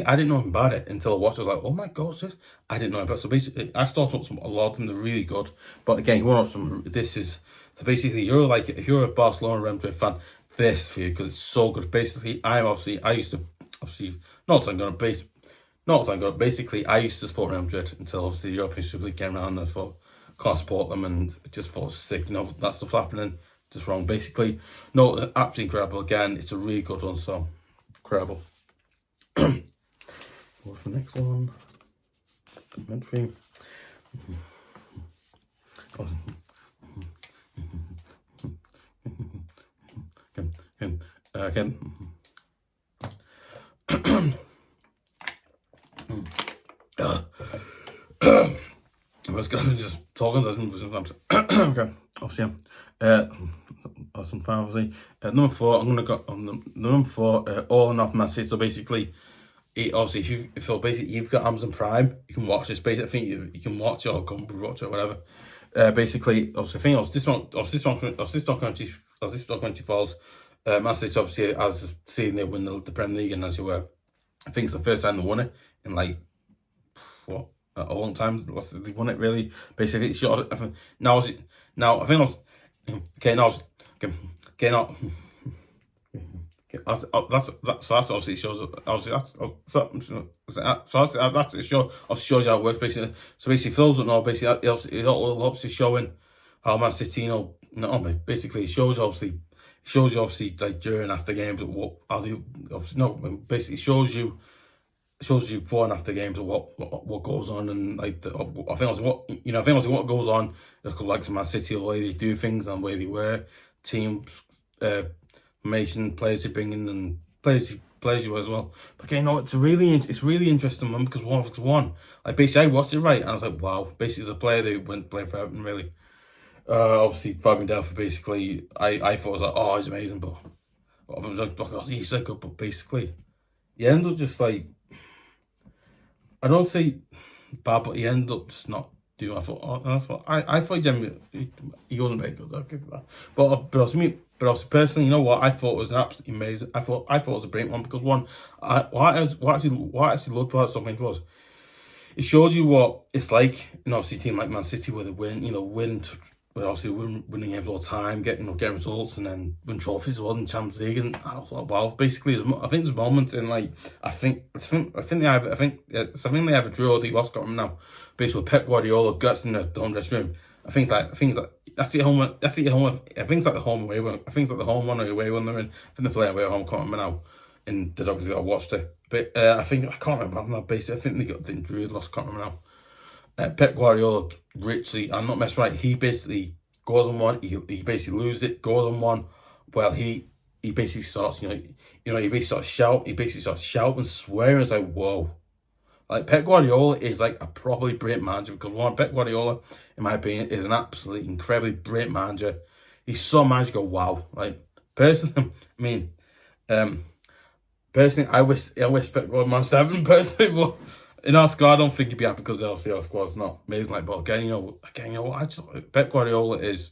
I didn't know about it until I watched it. I was like, oh my god, this, I didn't know about it. So basically, I started watching a lot of them, they're really good. But again, you want some, so basically, if you're a Barcelona Real Madrid fan, this for you, because it's so good. Basically, I used to, basically, I used to support Real Madrid until obviously the European Super League came around, and I thought, can't support them, and it just thought sick, that stuff happening, just wrong. Basically, no, absolutely incredible. Again, it's a really good one, so incredible. What's the next one? Documentary. Again. I was gonna just talking to sometimes. Okay, obviously, awesome, obviously. Number 4, I'm gonna go on number 4. All and off Man City. So basically, obviously, if you've got Amazon Prime, you can watch this. Basically, I think you can watch it or come watch it or whatever. Basically, obviously, this documentary falls. Man City obviously, as seeing they win the Premier League, and as you were, I think it's the first time they won it in like what, a long time. They won it really. Basically, it's short. Now I think I was okay. Now okay. Now that's obviously shows. Obviously that's it shows you how it works basically. So basically, for those that know, basically it obviously showing how Man City, basically it shows you obviously like during after games what are they obviously basically shows you before and after games of what goes on, and like I think what goes on, like some Man City, the way they do things and the way they wear teams, formation, players they bring in, and players you as well. But again, it's really interesting one, because one, like basically I watched it, right, and I was like, wow, basically as a player they went to play for Everton, really. Obviously Fabian Delphi, basically I thought, I was like, oh, he's amazing, but I was like, oh, he's so good, but basically he ended up just like, I don't say bad, but he ended up just not do. I thought, oh, that's what I thought he wasn't very good. I'll give you that. But also personally, you know what? I thought it was an absolutely amazing. I thought it was a brilliant one because one, what I actually loved about something was it shows you what it's like. And obviously, a team like Man City where they winning games all the time, getting results, and then win trophies as well in Champions League. And I was like, wow, basically, I think there's moments in like I think they have a draw. They lost got them now. Basically, Pep Guardiola gets in the home dressing room. I think that's the home. I think it's like the home away one. I think it's like the home one or away when they're in. I think they're playing away at home. Can't remember now. And the obviously I watched it, but I can't remember now. Basically, I think they drew, lost. Can't remember now. Pep Guardiola richly, I'm not messing right. He basically goes on one. He basically loses it. Goes on one. Well, he basically starts. He basically starts shouting, swearing. It's like whoa. Like Pep Guardiola is like a properly brilliant manager because Pep Guardiola, in my opinion, is an absolutely incredibly brilliant manager. He's so magical. Wow. Like personally, I mean, personally, I wish Pep Guardiola managed to personally, but. In our squad, I don't think he'd be happy because obviously our squad's not amazing. Like, but again, I just Pep Guardiola is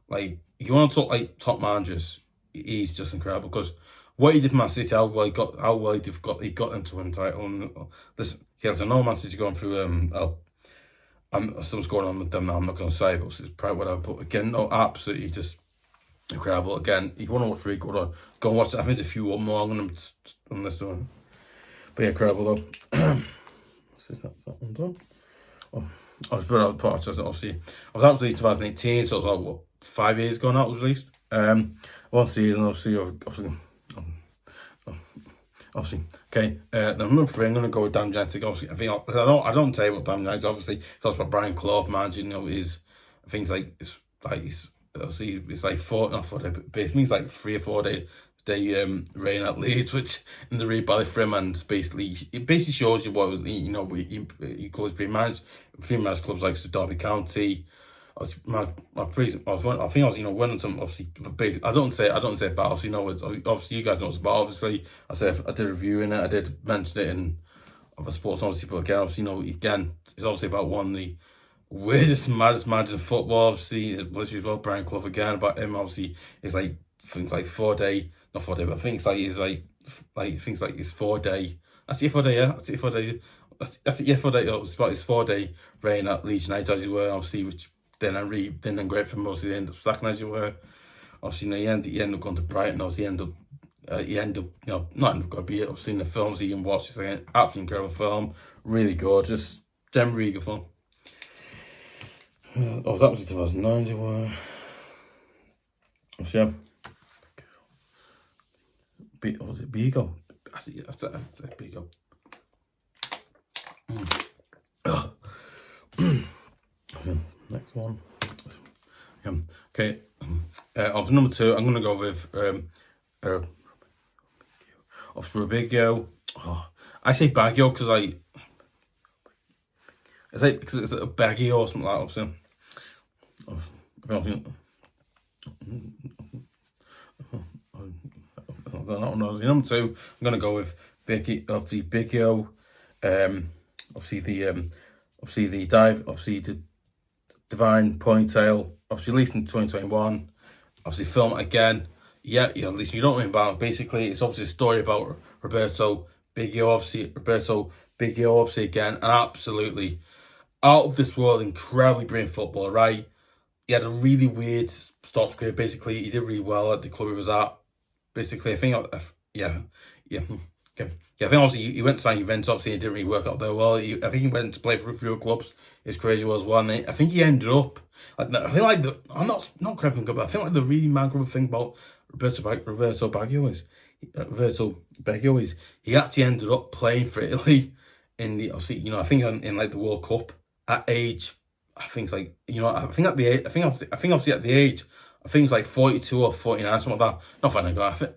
like you want to talk like top managers. He's just incredible because what he did for Man City, how well he got them to win the title. And listen, I know Man City going through. I'm still going on with them now. I'm not going to say, but it's probably whatever. But again, no, absolutely just incredible. Again, if you want to watch really good, go and watch it. I think there's a few more on this one. But yeah, incredible though. Is that one done? Oh, I was put out the part. Obviously, I was out in 2018, so it was like what 5 years ago now it was released. One season, obviously. Okay. Then number 3, I'm gonna go with Dan Jensen. Obviously, I don't tell you what Dan Jensen. Obviously, it's about Brian Clough managing. Is things like it's obviously it's like 4 days, but it means like 3 or 4 days. Reign at Leeds, which in the really bad for him, and it basically shows you what he calls pre-managed clubs like Derby County. I think I was winning some obviously big. I don't say bad. Obviously, obviously you guys know it's bad. Obviously, I did a review in it. I did mention it in other sports, obviously, but again, obviously, again, it's obviously about one of the weirdest, maddest managers in football. Obviously, literally as well, Brian Clough again. About him, obviously, it's like things like 4 day. Not 4 day, but things like it's things like his 4 day. That's it 4 day, yeah. That's it 4 day. That's it, yeah, 4 day. It was about his 4 day reign at Leeds Utd as you were, obviously, which then great for him. Obviously, they ended up sacking as you were. Obviously, he ended up going to Brighton. Obviously, he ended up not ended up going to be it. I've seen the films he can watch. It's like an absolutely incredible film, really gorgeous, generally really good film. That was in 2009. You were. Yeah. Was it Beagle? That's it, Beagle. Next one. Okay. Of number 2, I'm gonna go with beggio. I say beggio because it's a beggio or something like that. Obviously. Number 2, I'm gonna go with beggio. Obviously the divine ponytail. Obviously released in 2021. Obviously film it again. Yeah. At least you don't know about it. Basically, it's obviously a story about Roberto Beggio. Obviously again, an absolutely out of this world, incredibly brilliant footballer. Right. He had a really weird start to career. Basically, he did really well at the club he was at. Basically, I think, okay. I think obviously he went to sign Juventus. Obviously, it didn't really work out there well. I think he went to play for a few clubs. It's crazy as well. And I think he ended up I'm not correct, but I think like the really memorable thing about Roberto Beggio is he actually ended up playing for Italy in the obviously I think in like the World Cup at age. I think it's like I think at the age. I think obviously at the age. I think it's like 42 or 49, something like that. Not funny, I think.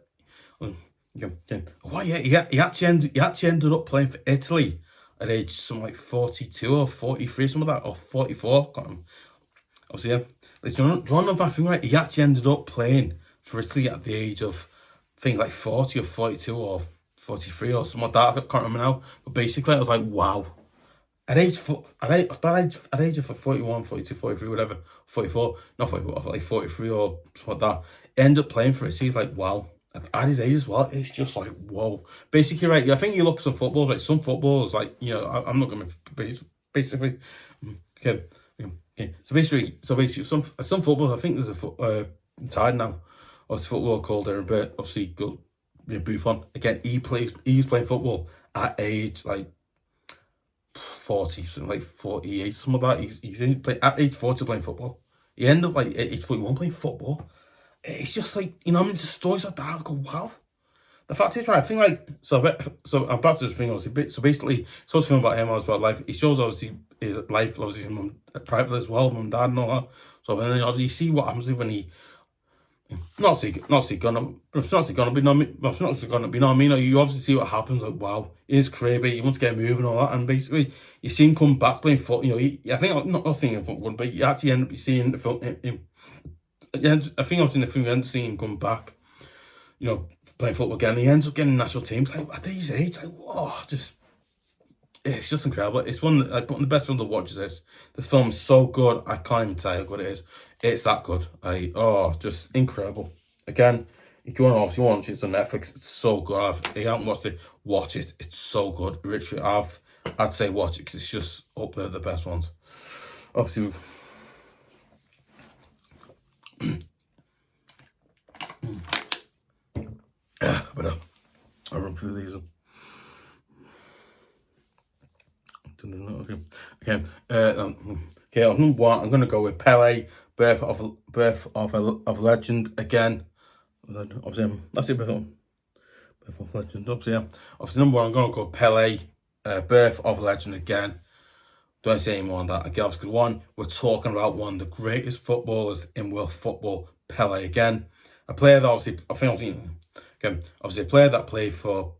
He actually ended up playing for Italy at age something like 42 or 43, something like that, or 44. Obviously, yeah. Do you want to know that thing, right? He actually ended up playing for Italy at the age of things like 40 or 42 or 43 or something like that. I can't remember now. But basically, I was like, wow. at age of 41, 42, 43, whatever, 44, not 44, like 43 or something like that, end up playing for it. So he's like, wow. At his age as well, it's just like, whoa. Basically, right, I think you look at some footballers, like some footballers, like, I'm not going to, basically, okay, okay. So basically, some footballers, I think there's tied now, or it's a footballer called obviously, Buffon. Again, he's playing football at age, like, 40, something like 48, some of that. At age 40 playing football. He ended up like at age 41 playing football. It's just like, it's just stories like that. I go, wow. The fact is, right, I think like, so I'm back to the thing, obviously, so basically, so it's a film about him, about life. It shows obviously his life, obviously his mum, private as well, mum, dad and all that. So then obviously you see what happens when he, not gonna be, no, well, not gonna be, no, I mean, you obviously see what happens, like, wow, he's crazy, he wants to get moving and all that, and basically, you see him come back playing foot, I think, I'm not seeing him football, but you actually end up seeing the film, I think I was in the film, you end up seeing him come back, playing football again, he ends up getting national teams, like, at his age, like, whoa, it's just incredible. It's one of the best films to watch is this. This film is so good, I can't even tell you how good it is. It's that good. Just incredible. Again, if you want to watch it, it's on Netflix. It's so good. If you haven't watched it, watch it. It's so good. Literally, I'd say watch it because it's just up there the best ones. Obviously, but I'll run through these. Okay. Number one, I'm gonna go with Pele, birth of a legend again. Obviously, that's it. Birth of legend. Obviously, number one, I'm gonna go Pele, birth of a legend again. Don't say any more on that. Again, because one, we're talking about one of the greatest footballers in world football, Pele again. A player that obviously a player that played for.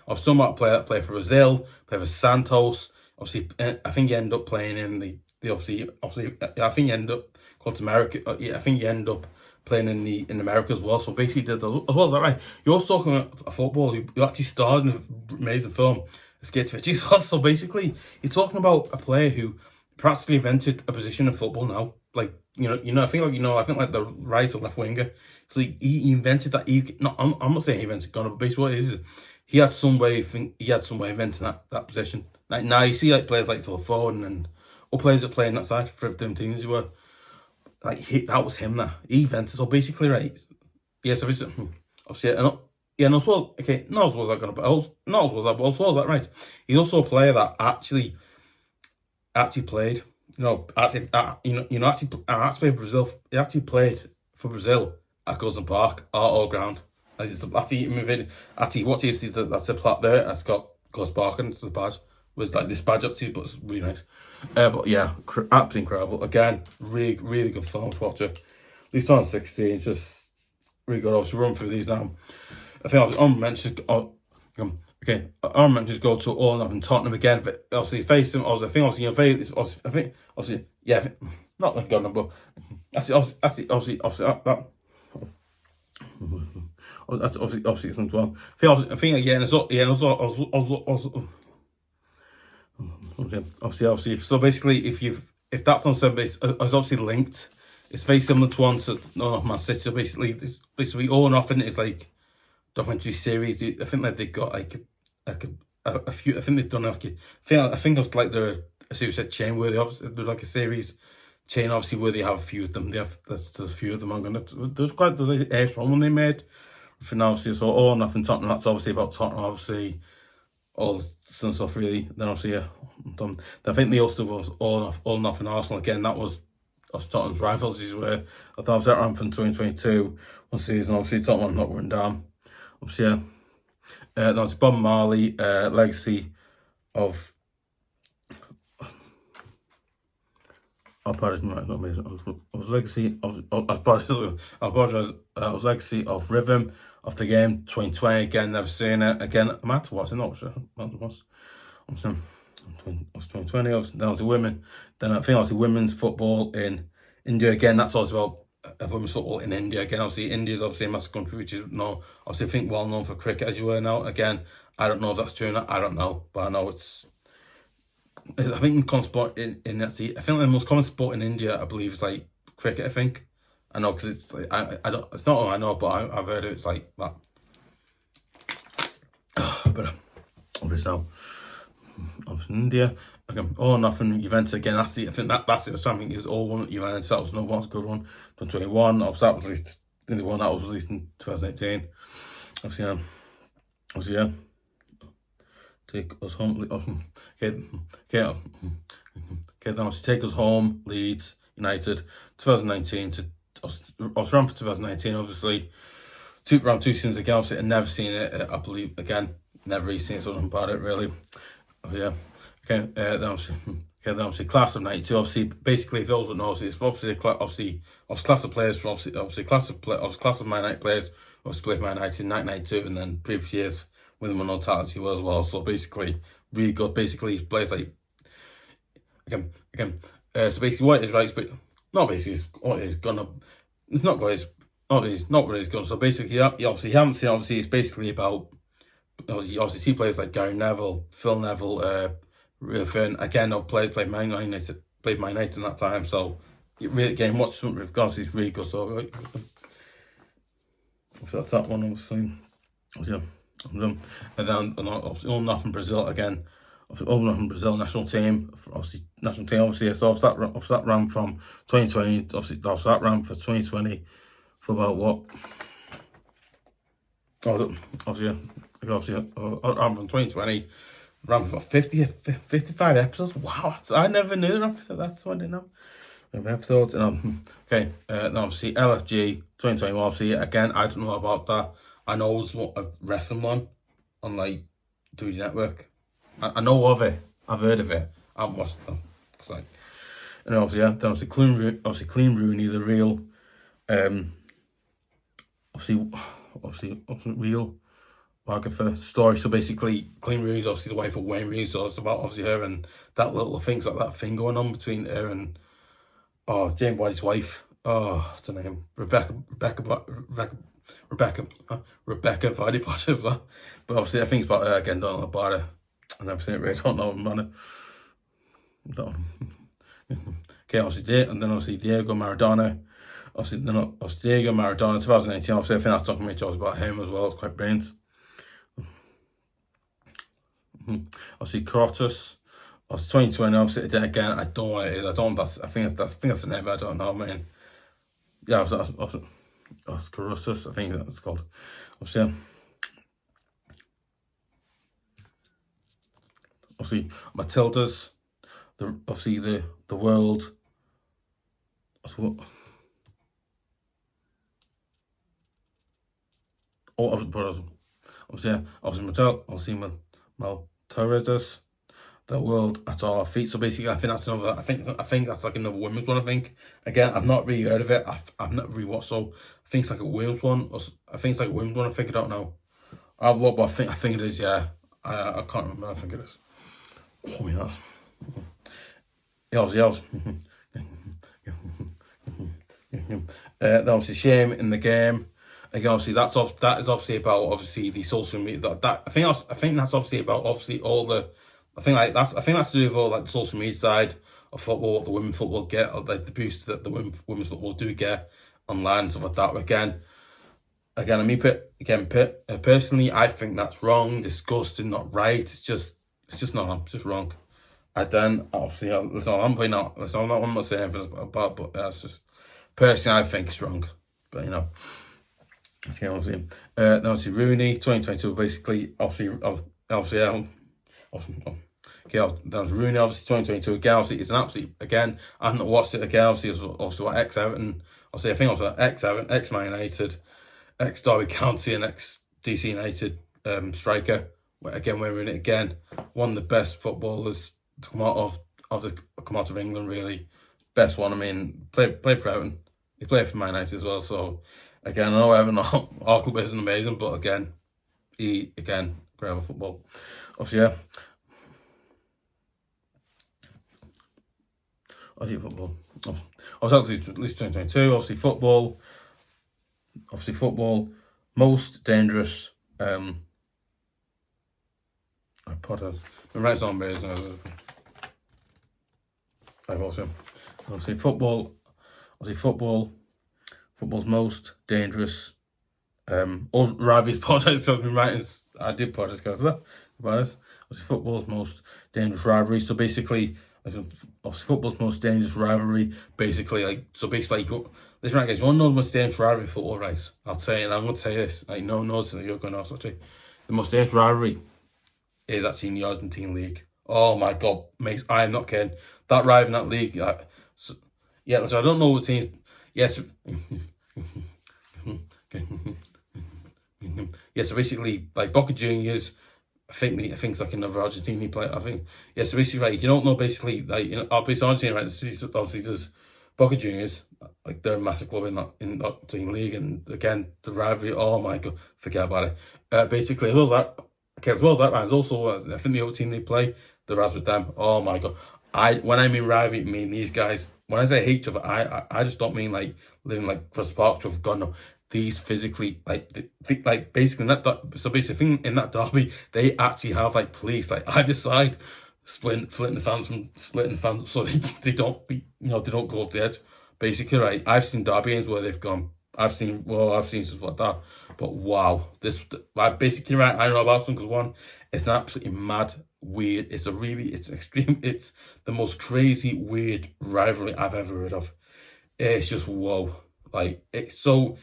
I've somewhat played for Brazil, played for Santos. Obviously, I think he ended up playing in the obviously. I think he ended up called to America. I think he ended up playing in America as well. So basically, did as well as that, right? You're also talking about a football who actually starred in an amazing film, Escape to as well. So basically, you're talking about a player who practically invented a position in football now. Like I think like the right or left winger. So he invented that. I'm not saying he invented Ghana, but basically what it is he had some way of inventing that position. Like now you see like players like Phil Foden and or players that play in that side for them teams who were like that was him that he invented. So basically, right? Yes, obviously, and as well, okay, not as well as that, not as well as that, right? He's also a player that actually played. Actually played Brazil. He actually played for Brazil at Goodison Park, our ground. Actually moving. Actually, what you see that's the plot there. That's got Goodison Park and the badge. Was like this badge actually, but it's really nice. But yeah, absolutely incredible. Again, really, really good film to watch it. At least on 16, just really good. Obviously, run through these now. I think I was on mentioned. Okay, I mentioned go to all up in Tottenham again. But obviously, face them. I think yeah, not like God, but obviously that. That's obviously it's not well. I think again, it's obviously. So basically, if that's on some base, it's obviously linked. It's very similar to one to Man City. So basically, it's basically all and often it's like documentary series. I think that they got like a few. I think they've done like I think it's like a series chain where they obviously do like a series chain obviously where they have a few of them. There's a few of them. There's the air from when they made. For now, so all or nothing Tottenham. That's obviously about Tottenham. Obviously, all some stuff really. Then obviously, yeah, done. Then I think the also was all nothing Arsenal again. That was Tottenham's rivals. These were I thought I was that around from 2022 one season. Obviously, Tottenham not run down. Obviously, yeah. That's Bob Marley legacy of. I was legacy of. I apologize. I was legacy of rhythm of the game 2020 again. Never seen it again. I'm at to watch. I'm not sure. I was 2020. Then I was women. Then I think I was women's football in India again. That's also about women's football in India again. Obviously, India is obviously a massive country, which is obviously I think well known for cricket as you were now. Again, I don't know if that's true or not. I don't know, but I know I think common sport in I think the most common sport in India, I believe, is like cricket. I think I know because it's like I don't. It's not all I know, but I've heard it. It's like that. But obviously now, obviously India. Okay, all nothing. Juventus again. That's it. I think that's it. Something is all one. Juventus. That was no one's good one. 2021. Obviously that was released. The one that was released in 2018. Obviously yeah. Take us home. Okay. Then obviously take us home. Leeds United 2019 to. I was around for 2019. Obviously, around 2 seasons ago. I've never seen it. I believe again. Never really seen something about it really. Yeah. Okay. Then obviously class of '92. Obviously, basically, if those would know, it's obviously class of players from obviously class of Man United players. Obviously played Man United in 1992, and then previous years with them on no titles he was as well. So basically, really good. Basically, players like again. So basically, what it is right, but not basically what is gonna. It's not what is. He's not what he's gone. So basically, you haven't seen. Obviously, it's basically about. You obviously see players like Gary Neville, Phil Neville, Real Fern. Again, players played Man United in that time. So you really again watch something with regards. It's really good. So right, that's that one. Obviously, yeah. And then obviously all nothing Brazil again. All nothing Brazil national team. Obviously national team. Obviously, so that ran from 2020. Obviously that ran for 2020 for about what? Obviously, I'm from 2020, ran for 55 episodes. Wow, I never knew that. That's what I didn't know. Episodes, and okay, then obviously LFG 2021. Obviously, again, I don't know about that. I know it was a wrestling one on like 2D Network. I know of it. I've heard of it. I haven't watched it. It's like, and obviously, yeah, then obviously Clean Rooney, the real, obviously real biographer story. So basically, Clean Rooney's obviously the wife of Wayne Rooney, so it's about obviously her and that little things like that thing going on between her and James White's wife. What's her name? Rebecca Vardy Potter. But obviously, I think it's about her again. Don't know about her. And everything. Really don't know about it. Okay, obviously Diego Maradona. Obviously Diego Maradona 2018. Obviously, I think that's documentary about him as well. It's quite brilliant. Obviously Crotus. Obviously 2020. Obviously again. I don't know what it is. I think that's the name. I don't know, man. Yeah, that's Crotus. I think that's called. Obviously Matilda's. The world. Obviously Maltara's the world at all our feet. So basically, I think that's like another women's one. I think again, I've not really heard of it. I've not really watched. So I think it's like a women's one. I think it's like a women's one. I think I don't know. I've looked, but I think it is. Yeah, I can't remember. I think it is. Oh yes. Yes. Then obviously shame in the game. Again, obviously that is obviously about obviously the social media. I think that's obviously about obviously all the. I think that's to do with all like the social media side of football, what the women's football get, or like the boost that the women's football do get online and stuff like that. Again, I mean, personally, I think that's wrong, disgusting, not right. It's just not. It's just wrong. And then obviously, I'm not saying anything about, but that's just personally, I think it's wrong. But you know, obviously, Rooney 2022, basically, that was Rooney, obviously 2022 again. Obviously, it's an absolute again. I haven't watched it again. Obviously, it's obviously what ex Everton. Obviously, I think also ex Everton, ex Man United, ex Derby County, and ex DC United striker. Again, we're in it again. One of the best footballers to come out of England. Really, best one. I mean, played for Everton. He played for Man United as well. So again, I know Everton our club isn't amazing, but again, great at football. Obviously, yeah. Obviously football. Obviously, at least 2022. Obviously football. Most dangerous. Potter. The right on base. I've also football. Football's most dangerous. All Ravi's podcast I've been writing. I did podcast go for that about this. Obviously, football's most dangerous rivalry. So basically, obviously, football's most dangerous rivalry. Basically, this right, guys. You want to know the most dangerous rivalry in football, right? I'll tell you, and I'm going to tell you this. Like, no one knows that you're going to know. Actually, the most dangerous rivalry is actually in the Argentine league. Oh my God, mate! I am not kidding. That rivalry in that league. So I don't know what team. Yes. Yeah, so basically, like Boca Juniors, I think it's like another Argentinian player. I think, yeah. So basically, right, you don't know basically, like, obviously Argentina, right? Obviously, there's Boca Juniors, like they're a massive club in that team league, and again the rivalry. Oh my God, forget about it. Basically, as well as that, right? There's also I think the other team they play, the Ravs with them. Oh my God, when I mean rivalry, I mean these guys. When I say hate each other, I just don't mean like living like Cross Park with God no. These physically like basically in basically in that derby they actually have like police like either side splitting the fans so they don't they don't go off the edge. Basically, right, I've seen derby games where they've gone. I've seen stuff like that, but wow, like basically, right, I don't know about some because one, it's an absolutely mad, weird. It's extreme. It's the most crazy, weird rivalry I've ever heard of. It's just whoa, like it's so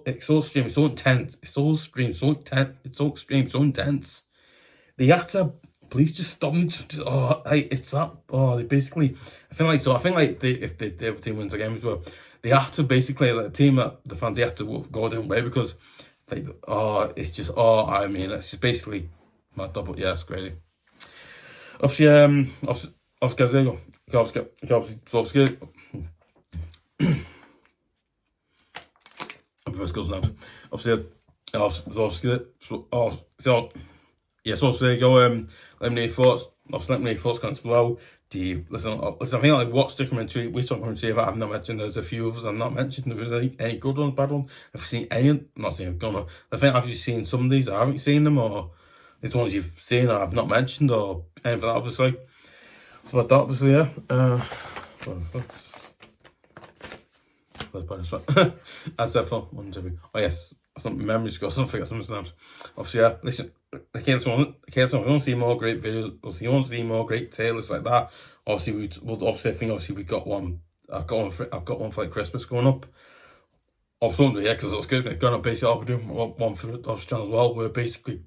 extreme, it's so intense, it's so extreme, so intense, it's so extreme, so intense. They have to police just stop them. It's that. Oh, they basically. I think like if the other team wins the game as well, they have to basically like the team that the fans they have to go a different way because like it's just I mean it's just basically my double. Yeah, it's crazy. Obviously first goes now. So there you go. Let me know your thoughts. Obviously, let me know your thoughts comments below. Do you listen? I think like what's the commentary? Which commentary I've not mentioned? There's a few others I've not mentioned. If there's any good ones, bad ones. Have you seen any? I'm not saying I've gone. I think have you seen some of these? I haven't seen them, or these ones you've seen or I've not mentioned, or anything like that. Obviously, so that obviously, yeah. I said for 1, 2. Oh yes, some memories go. Something sometimes. Obviously, yeah. Listen, I can't. We want to see more great videos. Obviously, you want to see more great tales like that. Obviously, I think we got one. I've got one for like Christmas going up. Obviously, yeah, because it's good. They're gonna basically I'll be doing one for the channel as well. We're basically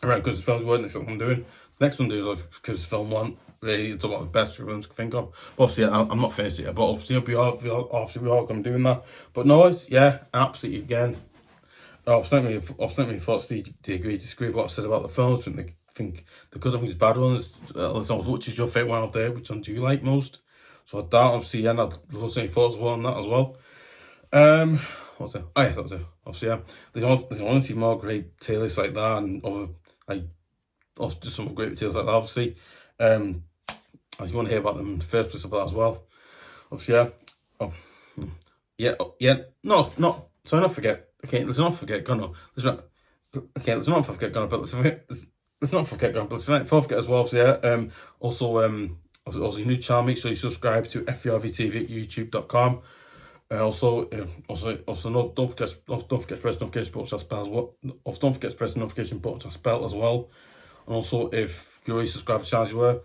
around because the films weren't. That's what I'm doing. The next one is like because film one. Really, it's about the best ones I can think of. Obviously, I'm not finished yet, but obviously, we are going to be doing that. But no, it's absolutely again. I've sent me thoughts. Do you agree, disagree with what I said about the films? Think the good ones, bad ones. Which is your favourite one out there? Which one do you like most? So that obviously, yeah, I'd love to see your thoughts as well on that as well. What's it? Oh yeah, that was it. Obviously, yeah. There's want to see more great tales like that and other just some great tales like that. Obviously, if you want to hear about them in the first place about that as well. Obviously, yeah. No, not. So not forget. Okay, let's not forget Gunnar. Let's not forget Gunnar. But let's not forget Gunnar. But let's not forget as well. So yeah. Also, your new channel. Make sure you subscribe to FVRV TV at youtube.com. Also, don't forget to press the notification button to spell as well. Also, don't forget to press the notification button to spell as well. And also, if you already subscribed to the channel as you were,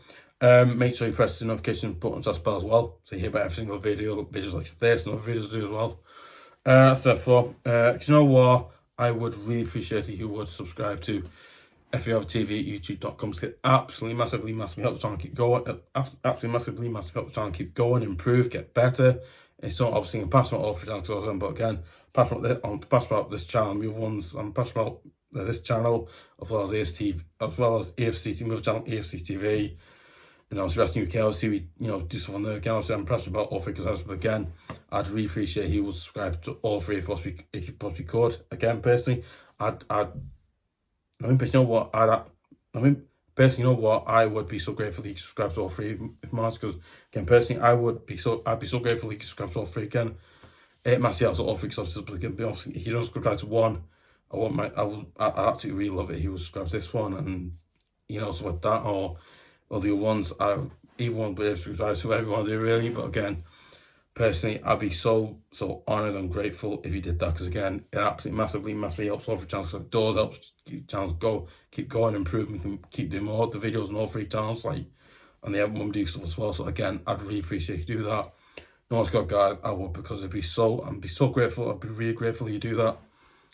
make sure you press the notification button to spell as well, so you hear about every single videos like this and other videos do as well. So for you know what, I would really appreciate if you would subscribe to FVRV TV at youtube.com. It absolutely massively helps the channel keep going. Absolutely massively helps the channel keep going, improve, get better. It's not obviously I'm passionate about all three channels, but again, passionate about this channel and the other ones. I'm passionate about this channel as well as AFC TV channel, AFC TV. You know, Wrestling UK, obviously we do stuff on there again. Obviously, I'm passionate about all three because but again, I'd really appreciate if you would subscribe to all three if you possibly could. Again, personally, I would be so grateful if you subscribe to all three because again, personally, I'd be so grateful if you subscribe to all three again. It massively helps all three because obviously if you don't subscribe to one, I absolutely really love it if you would subscribe to this one, and you know, stuff like that, or the other ones. Either one, but it's whatever you want to do, really. But again, personally, I'd be so honoured and grateful if you did that, because again, it absolutely massively helps all three channels. So it does help keep channels keep going, improving, and keep doing more the videos on all three channels, like, and they have mum do stuff as well. So again, I'd really appreciate you do that. No one's got guys, I would, because I'd be so grateful. I'd be really grateful you do that.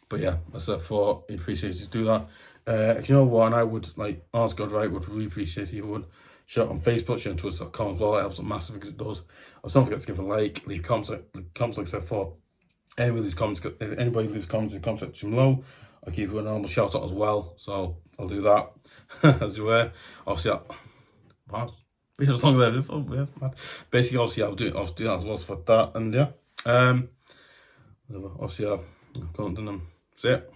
But yeah, that's it for appreciate you do that. If you know what, and I would, like, honest God, right, would really appreciate if you would share it on Facebook, share it on Twitter.com as well. It helps massively, because it does. Also, don't forget to give a like, leave comments, like I said, for anybody leaves comments. If anybody leaves comments in the comment section below, I'll give you a normal shout out as well. So I'll do that as you were. Obviously, as long as basically, obviously, I'll do that as well for that. And yeah, obviously, I'm going to see it.